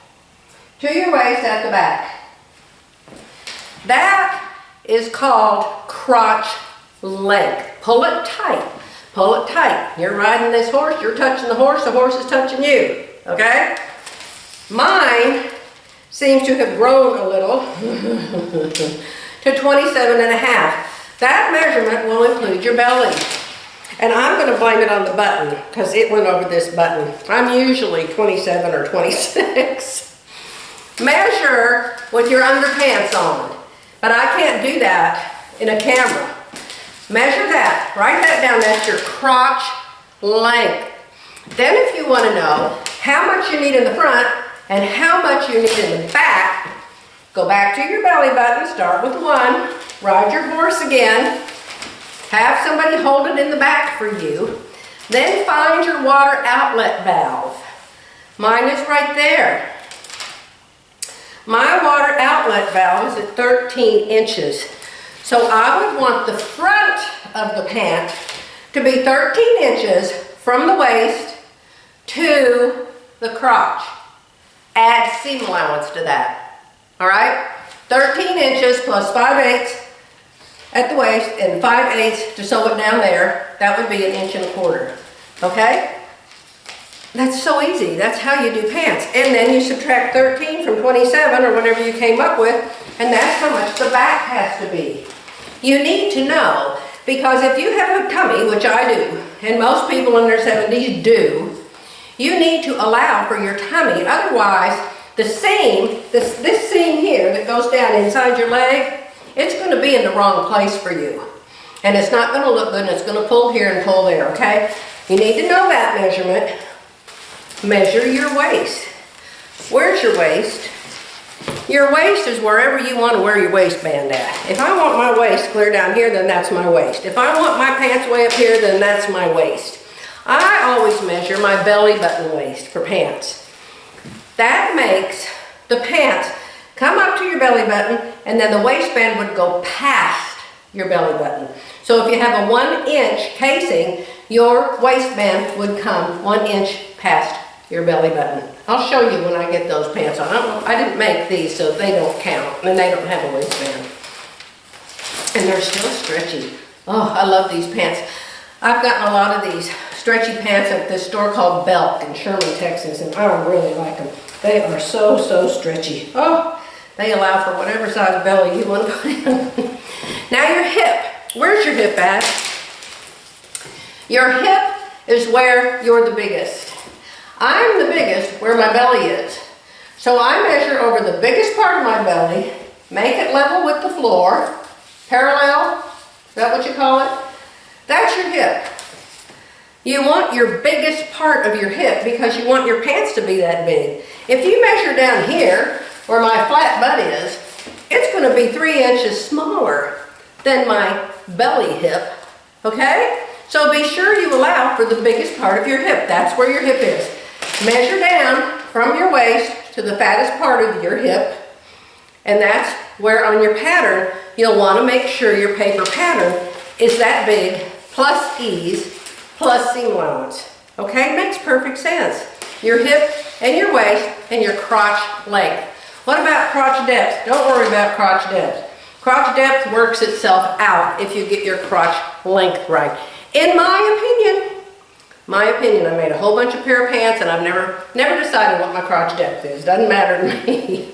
To your waist at the back. That is called crotch length. Pull it tight. Pull it tight. You're riding this horse, you're touching the horse is touching you. Okay? Mine seems to have grown a little to 27 and a half. That measurement will include your belly. And I'm going to blame it on the button because it went over this button. I'm usually 27 or 26. Measure with your underpants on. But I can't do that in a camera. Measure that. Write that down. That's your crotch length. Then if you want to know how much you need in the front and how much you need in the back, go back to your belly button. Start with one. Ride your horse again. Have somebody hold it in the back for you. Then find your water outlet valve. Mine is right there. My water outlet valve is at 13 inches. So I would want the front of the pant to be 13 inches from the waist to the crotch. Add seam allowance to that. All right? 13 inches plus 5/8 at the waist and 5/8 to sew it down there. That would be 1 1/4 inches. Okay? That's so easy. That's how you do pants. And then you subtract 13 from 27 or whatever you came up with, and that's how much the back has to be. You need to know, because if you have a tummy, which I do, and most people in their 70s do, you need to allow for your tummy. Otherwise, the seam, this seam here that goes down inside your leg, it's going to be in the wrong place for you. And it's not going to look good, and it's going to pull here and pull there, okay? You need to know that measurement. Measure your waist. Where's your waist? Your waist is wherever you want to wear your waistband at. If I want my waist clear down here, then that's my waist. If I want my pants way up here, then that's my waist. I always measure my belly button waist for pants. That makes the pants come up to your belly button, and then the waistband would go past your belly button. So if you have a 1-inch casing, your waistband would come 1 inch past your belly button. I'll show you when I get those pants on. I didn't make these, so they don't count, and they don't have a waistband. And they're still stretchy. Oh, I love these pants. I've gotten a lot of these stretchy pants at this store called Belk in Sherman, Texas, and I really like them. They are so, so stretchy. Oh, they allow for whatever size belly you want to put in. Now your hip. Where's your hip at? Your hip is where you're the biggest. I'm the biggest where my belly is. So I measure over the biggest part of my belly, make it level with the floor, parallel, is that what you call it? That's your hip. You want your biggest part of your hip because you want your pants to be that big. If you measure down here, where my flat butt is, it's going to be 3 inches smaller than my belly hip, okay? So be sure you allow for the biggest part of your hip. That's where your hip is. Measure down from your waist to the fattest part of your hip And that's where on your pattern, you'll want to make sure your paper pattern is that big, plus ease, plus seam allowance. Okay, makes perfect sense. Your hip and your waist and your crotch length. What about crotch depth? Don't worry about crotch depth. Crotch depth works itself out if you get your crotch length right. In my opinion, I made a whole bunch of pair of pants and I've never decided what my crotch depth is. Doesn't matter to me.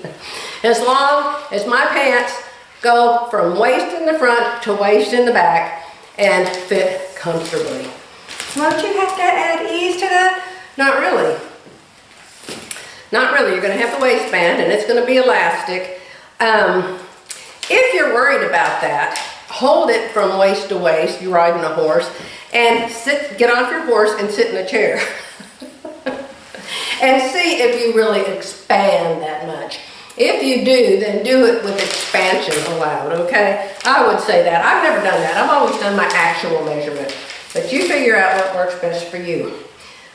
As long as my pants go from waist in the front to waist in the back and fit comfortably. Won't you have to add ease to that? Not really. Not really. You're going to have the waistband and it's going to be elastic. If you're worried about that, hold it from waist to waist. You're riding a horse. And get off your horse and sit in a chair. And see if you really expand that much. If you do, then do it with expansion allowed, okay? I would say that. I've never done that. I've always done my actual measurement. But you figure out what works best for you.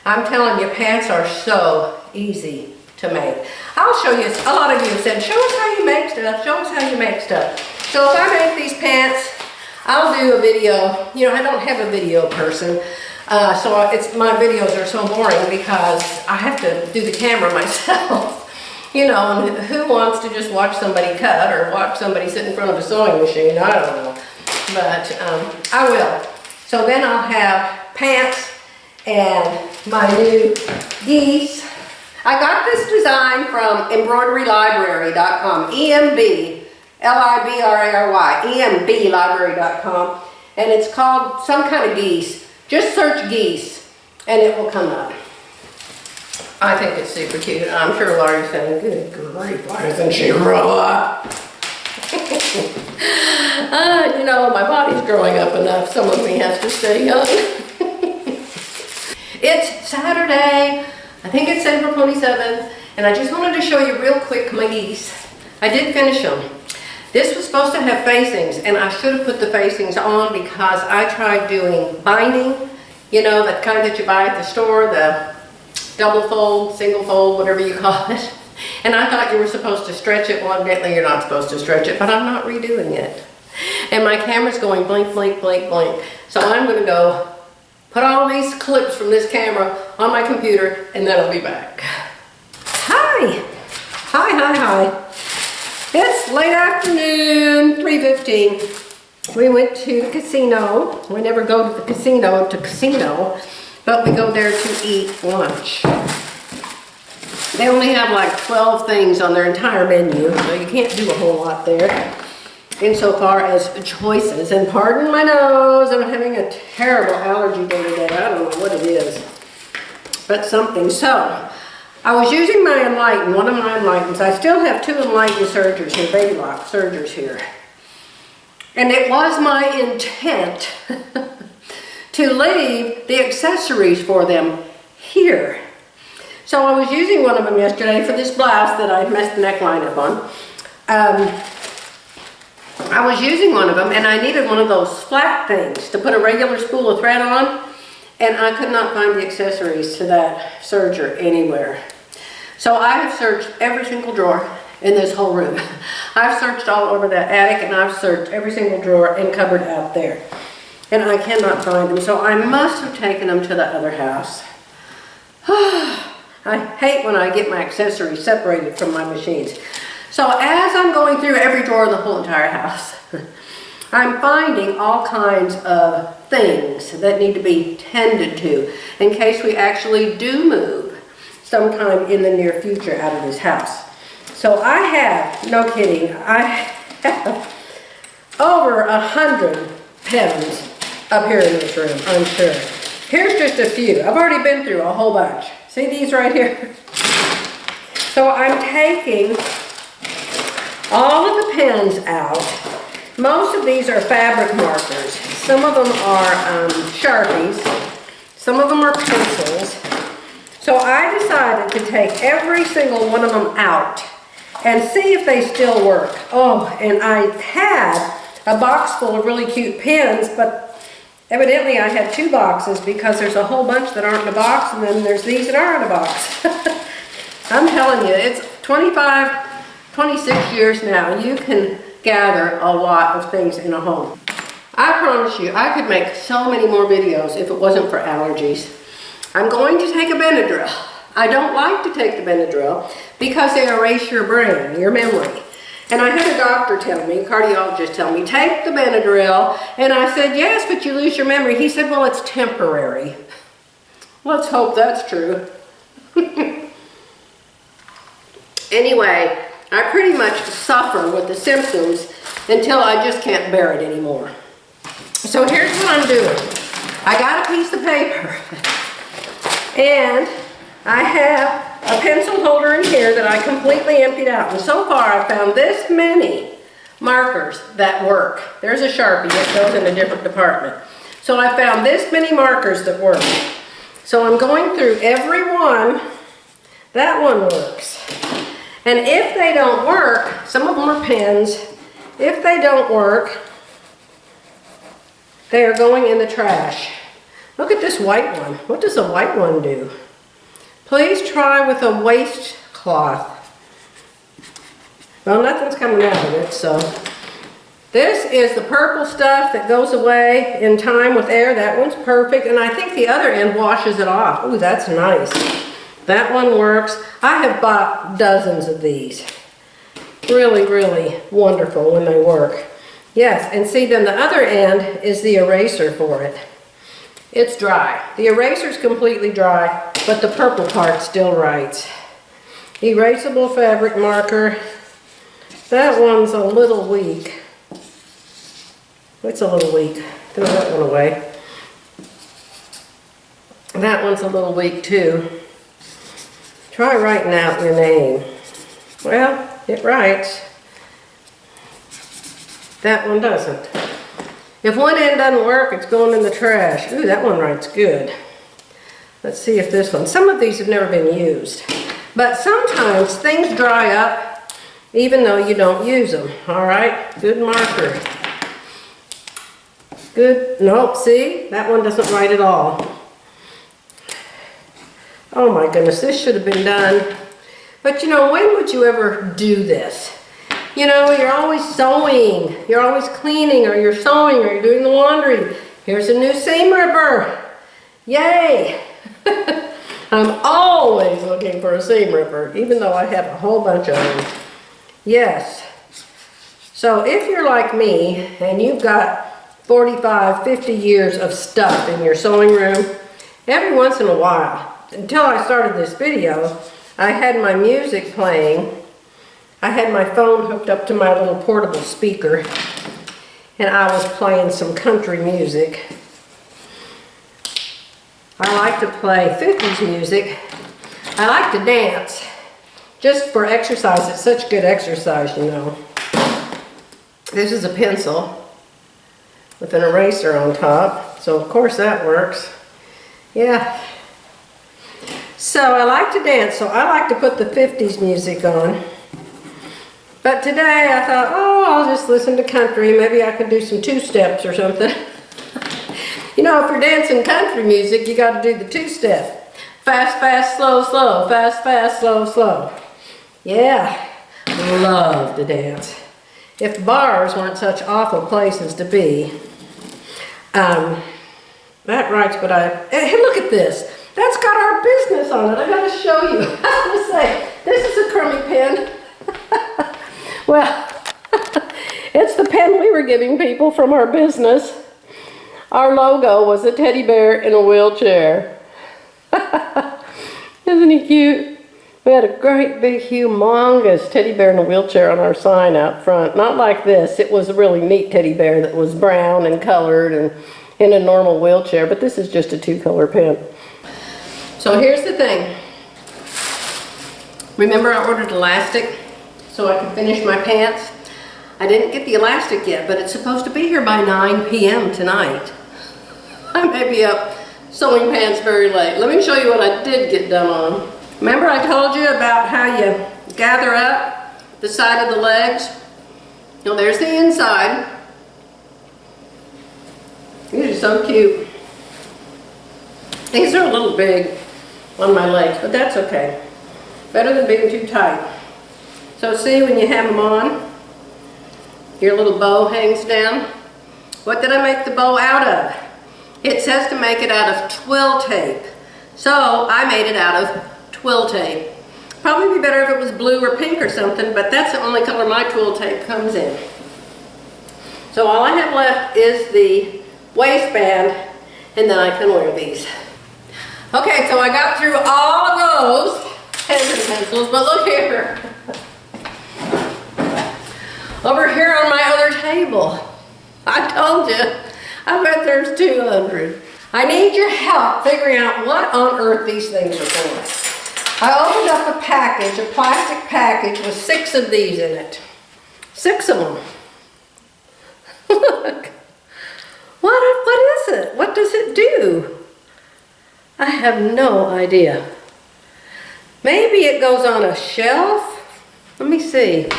I'm telling you, pants are so easy to make. I'll show you. A lot of you have said, show us how you make stuff. Show us how you make stuff. So if I make these pants, I'll do a video. You know, I don't have a video person, so my videos are so boring because I have to do the camera myself. You know, and who wants to just watch somebody cut or watch somebody sit in front of a sewing machine? I don't know, but I will. So then I'll have pants and my new geese. I got this design from embroiderylibrary.com, embroidery.com, and it's called some kind of geese. Just search geese and it will come up. I think it's super cute. I'm sure Laurie's saying, good grief, why doesn't she grow up? You know, my body's growing up enough. Some of me has to stay young. It's Saturday. I think it's April 27th, and I just wanted to show you real quick my geese. I did finish them. This was supposed to have facings, and I should have put the facings on because I tried doing binding, you know, the kind that you buy at the store, the double fold, single fold, whatever you call it. And I thought you were supposed to stretch it. Well, evidently you're not supposed to stretch it, but I'm not redoing it. And my camera's going blink, blink, blink, blink. So I'm going to go put all these clips from this camera on my computer, and then I'll be back. Hi. Hi, hi, hi. It's late afternoon, 3:15. We went to the casino. We never go to the casino, but we go there to eat lunch. They only have like 12 things on their entire menu, so you can't do a whole lot there insofar as choices. And pardon my nose, I'm having a terrible allergy day today. I don't know what it is, but something. So, I was using my Enlighten, one of my Enlightens. I still have two Enlighten sergers here, baby lock sergers here. And it was my intent to leave the accessories for them here. So I was using one of them yesterday for this blouse that I messed the neckline up on. I was using one of them and I needed one of those flat things to put a regular spool of thread on, and I could not find the accessories to that serger anywhere. So I have searched every single drawer in this whole room. I've searched all over that attic, and I've searched every single drawer and cupboard out there. And I cannot find them, so I must have taken them to the other house. I hate when I get my accessories separated from my machines. So as I'm going through every drawer in the whole entire house, I'm finding all kinds of things that need to be tended to in case we actually do move sometime in the near future out of this house. So I have, no kidding, I have over 100 pens up here in this room, I'm sure. Here's just a few. I've already been through a whole bunch. See these right here? So I'm taking all of the pens out. Most of these are fabric markers. Some of them are Sharpies. Some of them are pencils. So I decided to take every single one of them out and see if they still work. Oh, and I had a box full of really cute pens, but evidently I had two boxes because there's a whole bunch that aren't in a box, and then there's these that are in a box. I'm telling you, it's 25 26 years now, you can gather a lot of things in a home. I promise you, I could make so many more videos if it wasn't for allergies. I'm going to take a Benadryl. I don't like to take the Benadryl because they erase your brain, your memory. And I had a doctor tell me, cardiologist tell me, take the Benadryl. And I said, yes, but you lose your memory. He said, well, it's temporary. Let's hope that's true. Anyway, I pretty much suffer with the symptoms until I just can't bear it anymore. So here's what I'm doing. I got a piece of paper and I have a pencil holder in here that I completely emptied out. And so far I've found this many markers that work. There's a Sharpie that goes in a different department. So I found this many markers that work. So I'm going through every one. That one works. And if they don't work, some of them are pens. If they don't work, they are going in the trash. Look at this white one. What does a white one do? Please try with a waistcloth. Well, nothing's coming out of it, so. This is the purple stuff that goes away in time with air. That one's perfect, and I think the other end washes it off. Ooh, that's nice. That one works. I have bought dozens of these. Really, really wonderful when they work. Yes, and see, then the other end is the eraser for it. It's dry. The eraser's completely dry, but the purple part still writes. Erasable fabric marker. That one's a little weak. It's a little weak. Throw that one away. That one's a little weak too. Try writing out your name. Well, it writes. That one doesn't. If one end doesn't work, it's going in the trash. Ooh, that one writes good. Let's see if this one. Some of these have never been used. But sometimes things dry up even though you don't use them. All right, good marker. Good, nope, see? That one doesn't write at all. Oh my goodness, this should have been done. But you know, when would you ever do this? You know, you're always sewing, you're always cleaning, or you're sewing, or you're doing the laundry. Here's a new seam ripper. Yay! I'm always looking for a seam ripper, even though I have a whole bunch of them. Yes. So if you're like me, and you've got 45, 50 years of stuff in your sewing room, every once in a while, until I started this video, I had my music playing. I had my phone hooked up to my little portable speaker, and I was playing some country music. I like to play 50s music. I like to dance, just for exercise. It's such good exercise, you know. This is a pencil with an eraser on top, so of course that works. Yeah. So I like to dance, so I like to put the 50s music on. But today I thought, oh, I'll just listen to country. Maybe I could do some two-steps or something. You know, if you're dancing country music, you got to do the two-step. Fast, fast, slow, slow. Fast, fast, slow, slow. Yeah, love to dance. If bars weren't such awful places to be. That writes, but hey, look at this. That's got our business on it. I got to show you. I was going to say, this is a crummy pen. Well, it's the pen we were giving people from our business. Our logo was a teddy bear in a wheelchair. Isn't he cute? We had a great big humongous teddy bear in a wheelchair on our sign out front. Not like this. It was a really neat teddy bear that was brown and colored and in a normal wheelchair, but this is just a two-color pen. So here's the thing. Remember I ordered elastic so I could finish my pants? I didn't get the elastic yet, but it's supposed to be here by 9 p.m. tonight. I may be up sewing pants very late. Let me show you what I did get done on. Remember I told you about how you gather up the side of the legs? Now there's the inside. These are so cute. These are a little big on my legs, but that's okay. Better than being too tight. So see, when you have them on, your little bow hangs down. What did I make the bow out of? It says to make it out of twill tape. So I made it out of twill tape. Probably be better if it was blue or pink or something, but that's the only color my twill tape comes in. So all I have left is the waistband, and then I can wear these. Okay, so I got through all of those pens and pencils, but look here. Over here on my other table. I told you, I bet there's 200. I need your help figuring out what on earth these things are for. I opened up a package, a plastic package with 6 of these in it. 6 of them. Look. What is it? What does it do? I have no idea. Maybe it goes on a shelf? Let me see.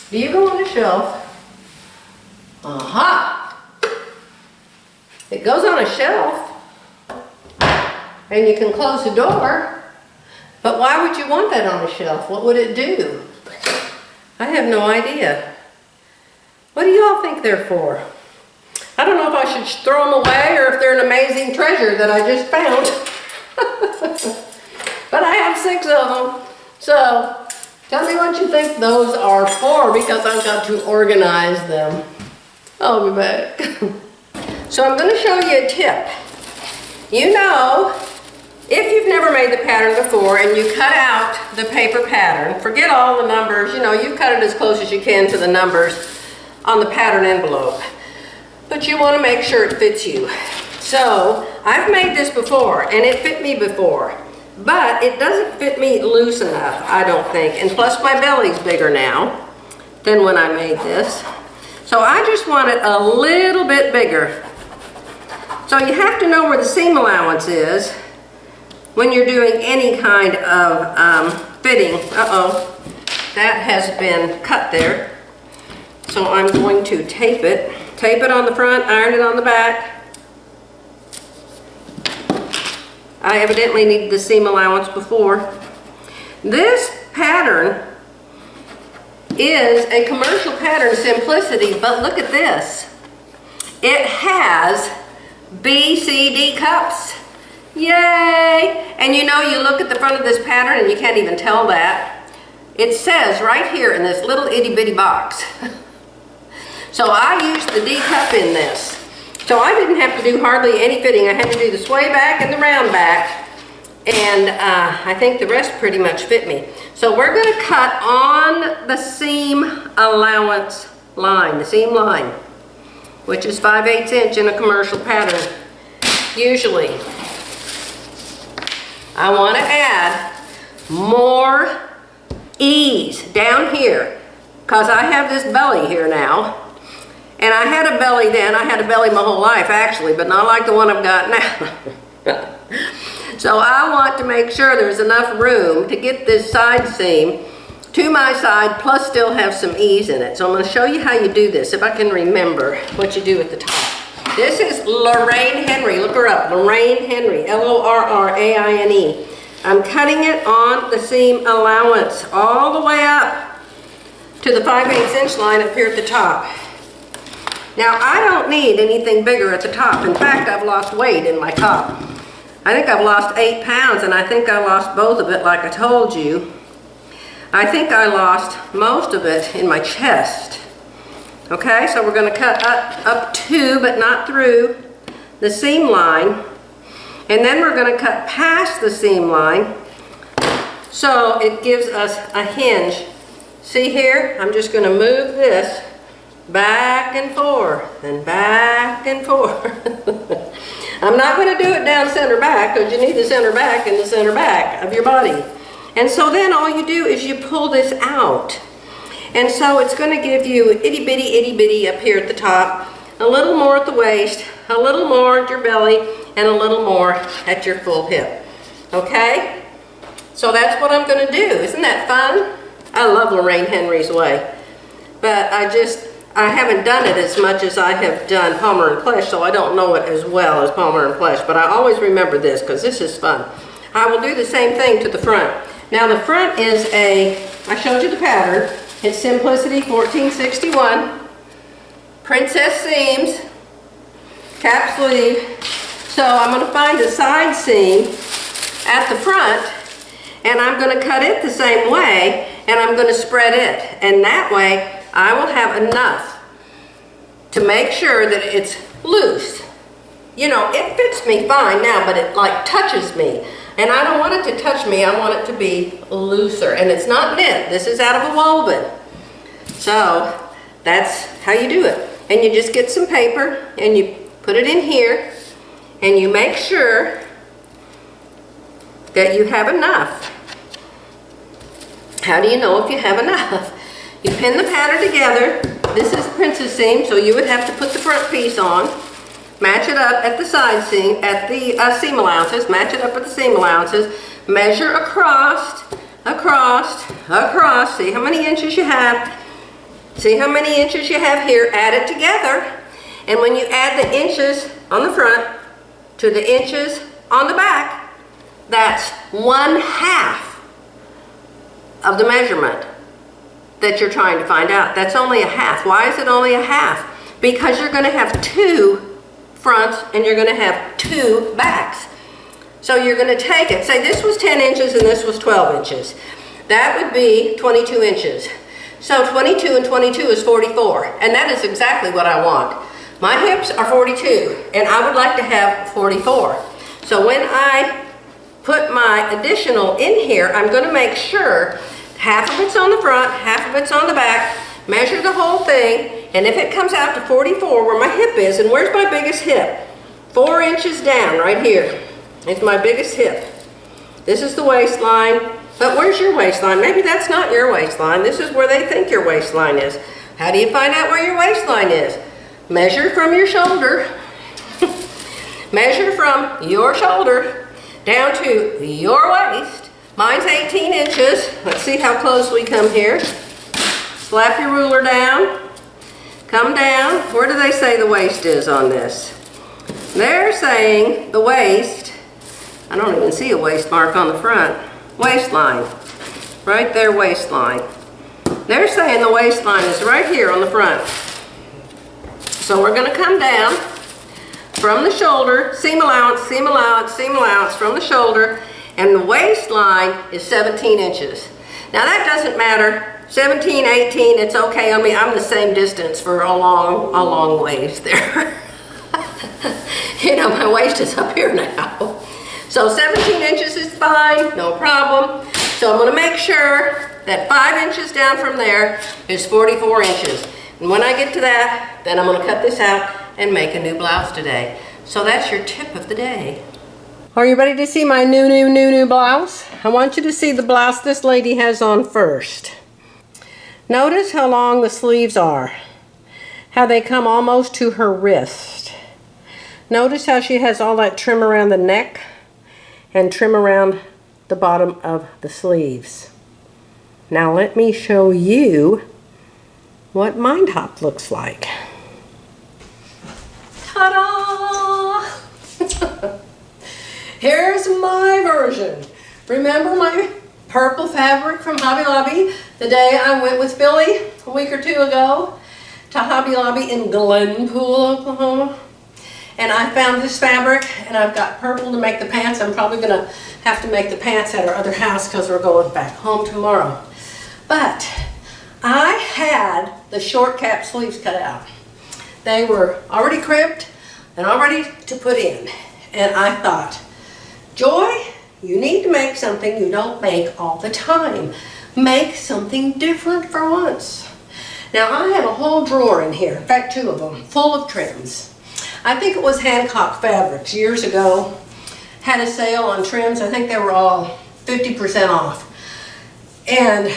Do you go on a shelf? Aha! It goes on a shelf. And you can close the door. But why would you want that on a shelf? What would it do? I have no idea. What do you all think they're for? I don't know if I should throw them away or if they're an amazing treasure that I just found. But I have 6 of them. So, tell me what you think those are for, because I've got to organize them. I'll be back. So I'm going to show you a tip. You know, if you've never made the pattern before and you cut out the paper pattern, forget all the numbers, you know, you cut it as close as you can to the numbers on the pattern envelope. But you want to make sure it fits you. So, I've made this before and it fit me before, but it doesn't fit me loose enough, I don't think. And plus my belly's bigger now than when I made this. So I just want it a little bit bigger. So you have to know where the seam allowance is when you're doing any kind of fitting. Uh-oh, that has been cut there. So I'm going to tape it. Tape it on the front, iron it on the back. I evidently needed the seam allowance before. This pattern is a commercial pattern, Simplicity, but look at this. It has B, C, D cups. Yay! And you know, you look at the front of this pattern and you can't even tell that. It says right here in this little itty bitty box. So I used the D cup in this. So I didn't have to do hardly any fitting. I had to do the sway back and the round back. And I think the rest pretty much fit me. So we're going to cut on the seam allowance line, the seam line, which is 5/8 inch in a commercial pattern, usually. I want to add more ease down here, because I have this belly here now. And I had a belly then. I had a belly my whole life, actually, but not like the one I've got now. So I want to make sure there's enough room to get this side seam to my side, plus still have some ease in it. So I'm going to show you how you do this, if I can remember what you do at the top. This is Lorraine Henry. Look her up. Lorraine Henry. L-O-R-R-A-I-N-E. I'm cutting it on the seam allowance all the way up to the 5/8 inch line up here at the top. Now, I don't need anything bigger at the top. In fact, I've lost weight in my top. I think I've lost 8 pounds, and I think I lost both of it like I told you. I think I lost most of it in my chest. Okay, so we're going to cut up to, but not through, the seam line. And then we're going to cut past the seam line so it gives us a hinge. See here? I'm just going to move this back and forth and back and forth. I'm not going to do it down center back, because you need the center back in the center back of your body. And so then all you do is you pull this out. And so it's going to give you itty bitty up here at the top, a little more at the waist, a little more at your belly, and a little more at your full hip. Okay? So that's what I'm going to do. Isn't that fun? I love Lorraine Henry's way. But I haven't done it as much as I have done Palmer and Plesh, so I don't know it as well as Palmer and Plesh, but I always remember this because this is fun. I will do the same thing to the front. Now the front is a I showed you the pattern. It's Simplicity 1461. Princess seams, cap sleeve. So I'm going to find the side seam at the front, and I'm going to cut it the same way, and I'm going to spread it. And that way I will have enough to make sure that it's loose. You know, it fits me fine now, but it like touches me. And I don't want it to touch me, I want it to be looser. And it's not knit, this is out of a woven. So that's how you do it. And you just get some paper and you put it in here and you make sure that you have enough. How do you know if you have enough? You pin the pattern together. This is the princess seam, so you would have to put the front piece on, match it up at the side seam, at the seam allowances, match it up at the seam allowances, measure across, see how many inches you have, see how many inches you have here, add it together, and when you add the inches on the front to the inches on the back, that's 1/2 of the measurement that you're trying to find out. That's only 1/2. Why is it only 1/2? Because you're going to have 2 fronts and you're going to have 2 backs. So you're going to take it, say this was 10 inches and this was 12 inches. That would be 22 inches. So 22 and 22 is 44, and that is exactly what I want. My hips are 42 and I would like to have 44. So when I put my additional in here, I'm going to make sure half of it's on the front, half of it's on the back, measure the whole thing, and if it comes out to 44 where my hip is, and where's my biggest hip? 4 inches down right here is my biggest hip. This is the waistline, but where's your waistline? Maybe that's not your waistline. This is where they think your waistline is. How do you find out where your waistline is? Measure from your shoulder. Measure from your shoulder down to your waist. Mine's 18 inches. Let's see how close we come here. Slap your ruler down. Come down. Where do they say the waist is on this? They're saying the waist, I don't even see a waist mark on the front. Waistline. Right there, waistline. They're saying the waistline is right here on the front. So we're going to come down from the shoulder, seam allowance, seam allowance, seam allowance from the shoulder, and the waistline is 17 inches. Now that doesn't matter, 17, 18, it's okay on me. I'm the same distance for a long ways there. You know, my waist is up here now. So 17 inches is fine, no problem. So I'm going to make sure that 5 inches down from there is 44 inches. And when I get to that, then I'm going to cut this out and make a new blouse today. So that's your tip of the day. Are you ready to see my new blouse? I want you to see the blouse this lady has on first. Notice how long the sleeves are. How they come almost to her wrist. Notice how she has all that trim around the neck and trim around the bottom of the sleeves. Now let me show you what my top looks like. Ta-da! Here's my version. Remember my purple fabric from Hobby Lobby the day I went with Philly a week or 2 ago to Hobby Lobby in Glenpool, Oklahoma? And I found this fabric, and I've got purple to make the pants. I'm probably going to have to make the pants at our other house because we're going back home tomorrow. But I had the short cap sleeves cut out. They were already crimped and all ready to put in. And I thought, Joy, you need to make something you don't make all the time. Make something different for once. Now I have a whole drawer in here, in fact 2 of them, full of trims. I think it was Hancock Fabrics years ago. Had a sale on trims. I think they were all 50% off. And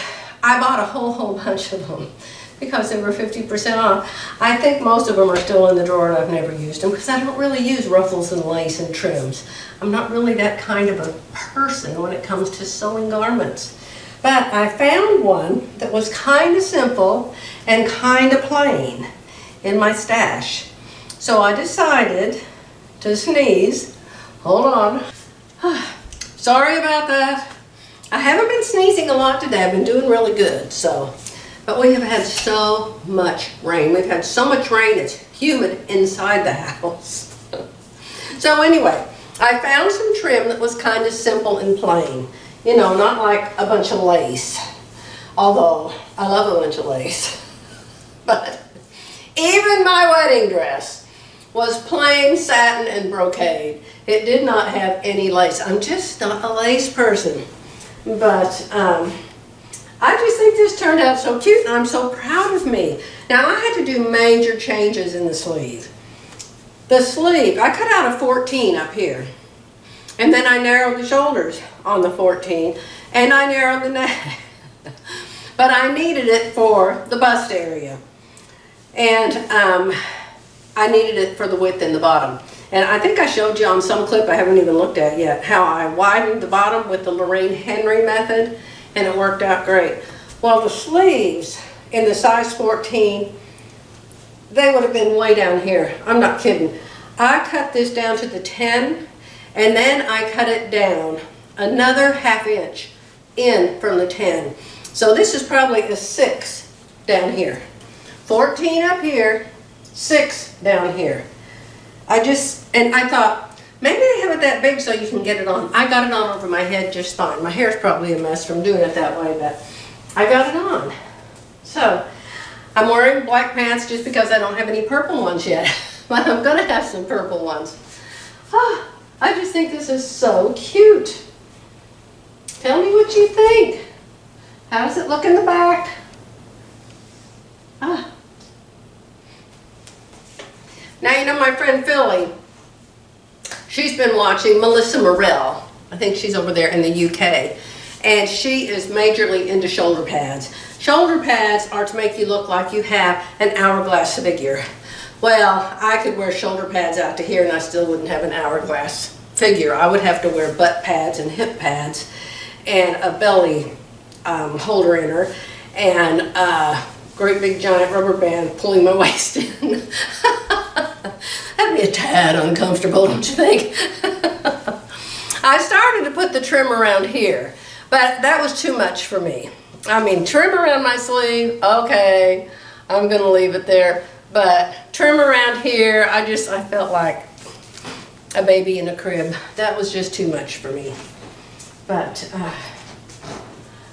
I bought a whole bunch of them because they were 50% off. I think most of them are still in the drawer and I've never used them because I don't really use ruffles and lace and trims. I'm not really that kind of a person when it comes to sewing garments. But I found one that was kind of simple and kind of plain in my stash. So I decided to sneeze. Hold on. Sorry about that. I haven't been sneezing a lot today. I've been doing really good, so. But we have had so much rain. We've had so much rain, it's humid inside the house. So anyway, I found some trim that was kind of simple and plain. You know, not like a bunch of lace. Although, I love a bunch of lace. But even my wedding dress was plain satin and brocade. It did not have any lace. I'm just not a lace person. But I just think this turned out so cute and I'm so proud of me. Now I had to do major changes in the sleeve. The sleeve, I cut out a 14 up here. And then I narrowed the shoulders on the 14 and I narrowed the neck. But I needed it for the bust area. And I needed it for the width in the bottom. And I think I showed you on some clip I haven't even looked at yet how I widened the bottom with the Lorraine Henry method, and it worked out great. Well, the sleeves in the size 14, they would have been way down here. I'm not kidding. I cut this down to the 10, and then I cut it down another ½ inch in from the 10. So this is probably a 6 down here. 14 up here, 6 down here. And I thought, maybe they have it that big so you can get it on. I got it on over my head just fine. My hair's probably a mess from doing it that way, but I got it on. So, I'm wearing black pants just because I don't have any purple ones yet. But I'm going to have some purple ones. Ah, I just think this is so cute. Tell me what you think. How does it look in the back? Ah. Now, you know my friend Philly, she's been watching Melissa Morrell. I think she's over there in the UK. And she is majorly into shoulder pads. Shoulder pads are to make you look like you have an hourglass figure. Well, I could wear shoulder pads out to here and I still wouldn't have an hourglass figure. I would have to wear butt pads and hip pads and a belly holder in her and a great big giant rubber band pulling my waist in. That'd be a tad uncomfortable, don't you think? I started to put the trim around here, but that was too much for me. I mean, trim around my sleeve, okay, I'm gonna leave it there. But trim around here, I felt like a baby in a crib. That was just too much for me. But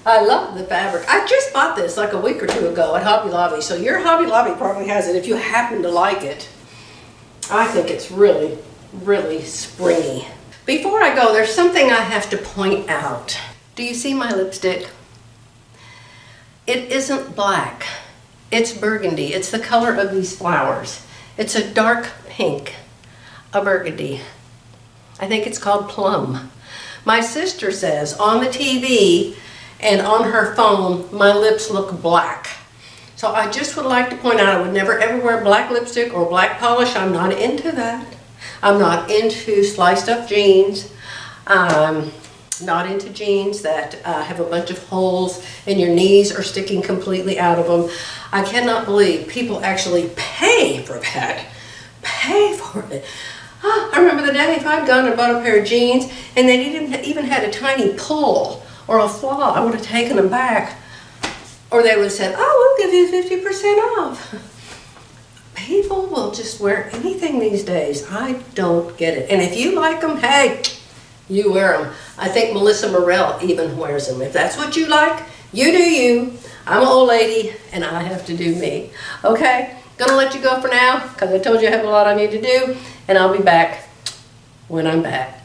I love the fabric. I just bought this like a week or two ago at Hobby Lobby, so your Hobby Lobby probably has it if you happen to like it. I think it's really, really springy. Before I go, there's something I have to point out. Do you see my lipstick? It isn't black. It's burgundy. It's the color of these flowers. It's a dark pink, a burgundy. I think it's called plum. My sister says on the TV and on her phone, my lips look black. So I just would like to point out I would never ever wear black lipstick or black polish. I'm not into that. I'm not into sliced up jeans. Not into jeans that have a bunch of holes and your knees are sticking completely out of them. I cannot believe people actually pay for that. Pay for it. Oh, I remember the day if I'd gone and bought a pair of jeans and they didn't even had a tiny pull or a flaw, I would have taken them back. Or they would have said, oh, we'll give you 50% off. People will just wear anything these days. I don't get it. And if you like them, hey, you wear them. I think Melissa Morrell even wears them. If that's what you like, you do you. I'm an old lady and I have to do me. Okay, gonna let you go for now because I told you I have a lot I need to do and I'll be back when I'm back.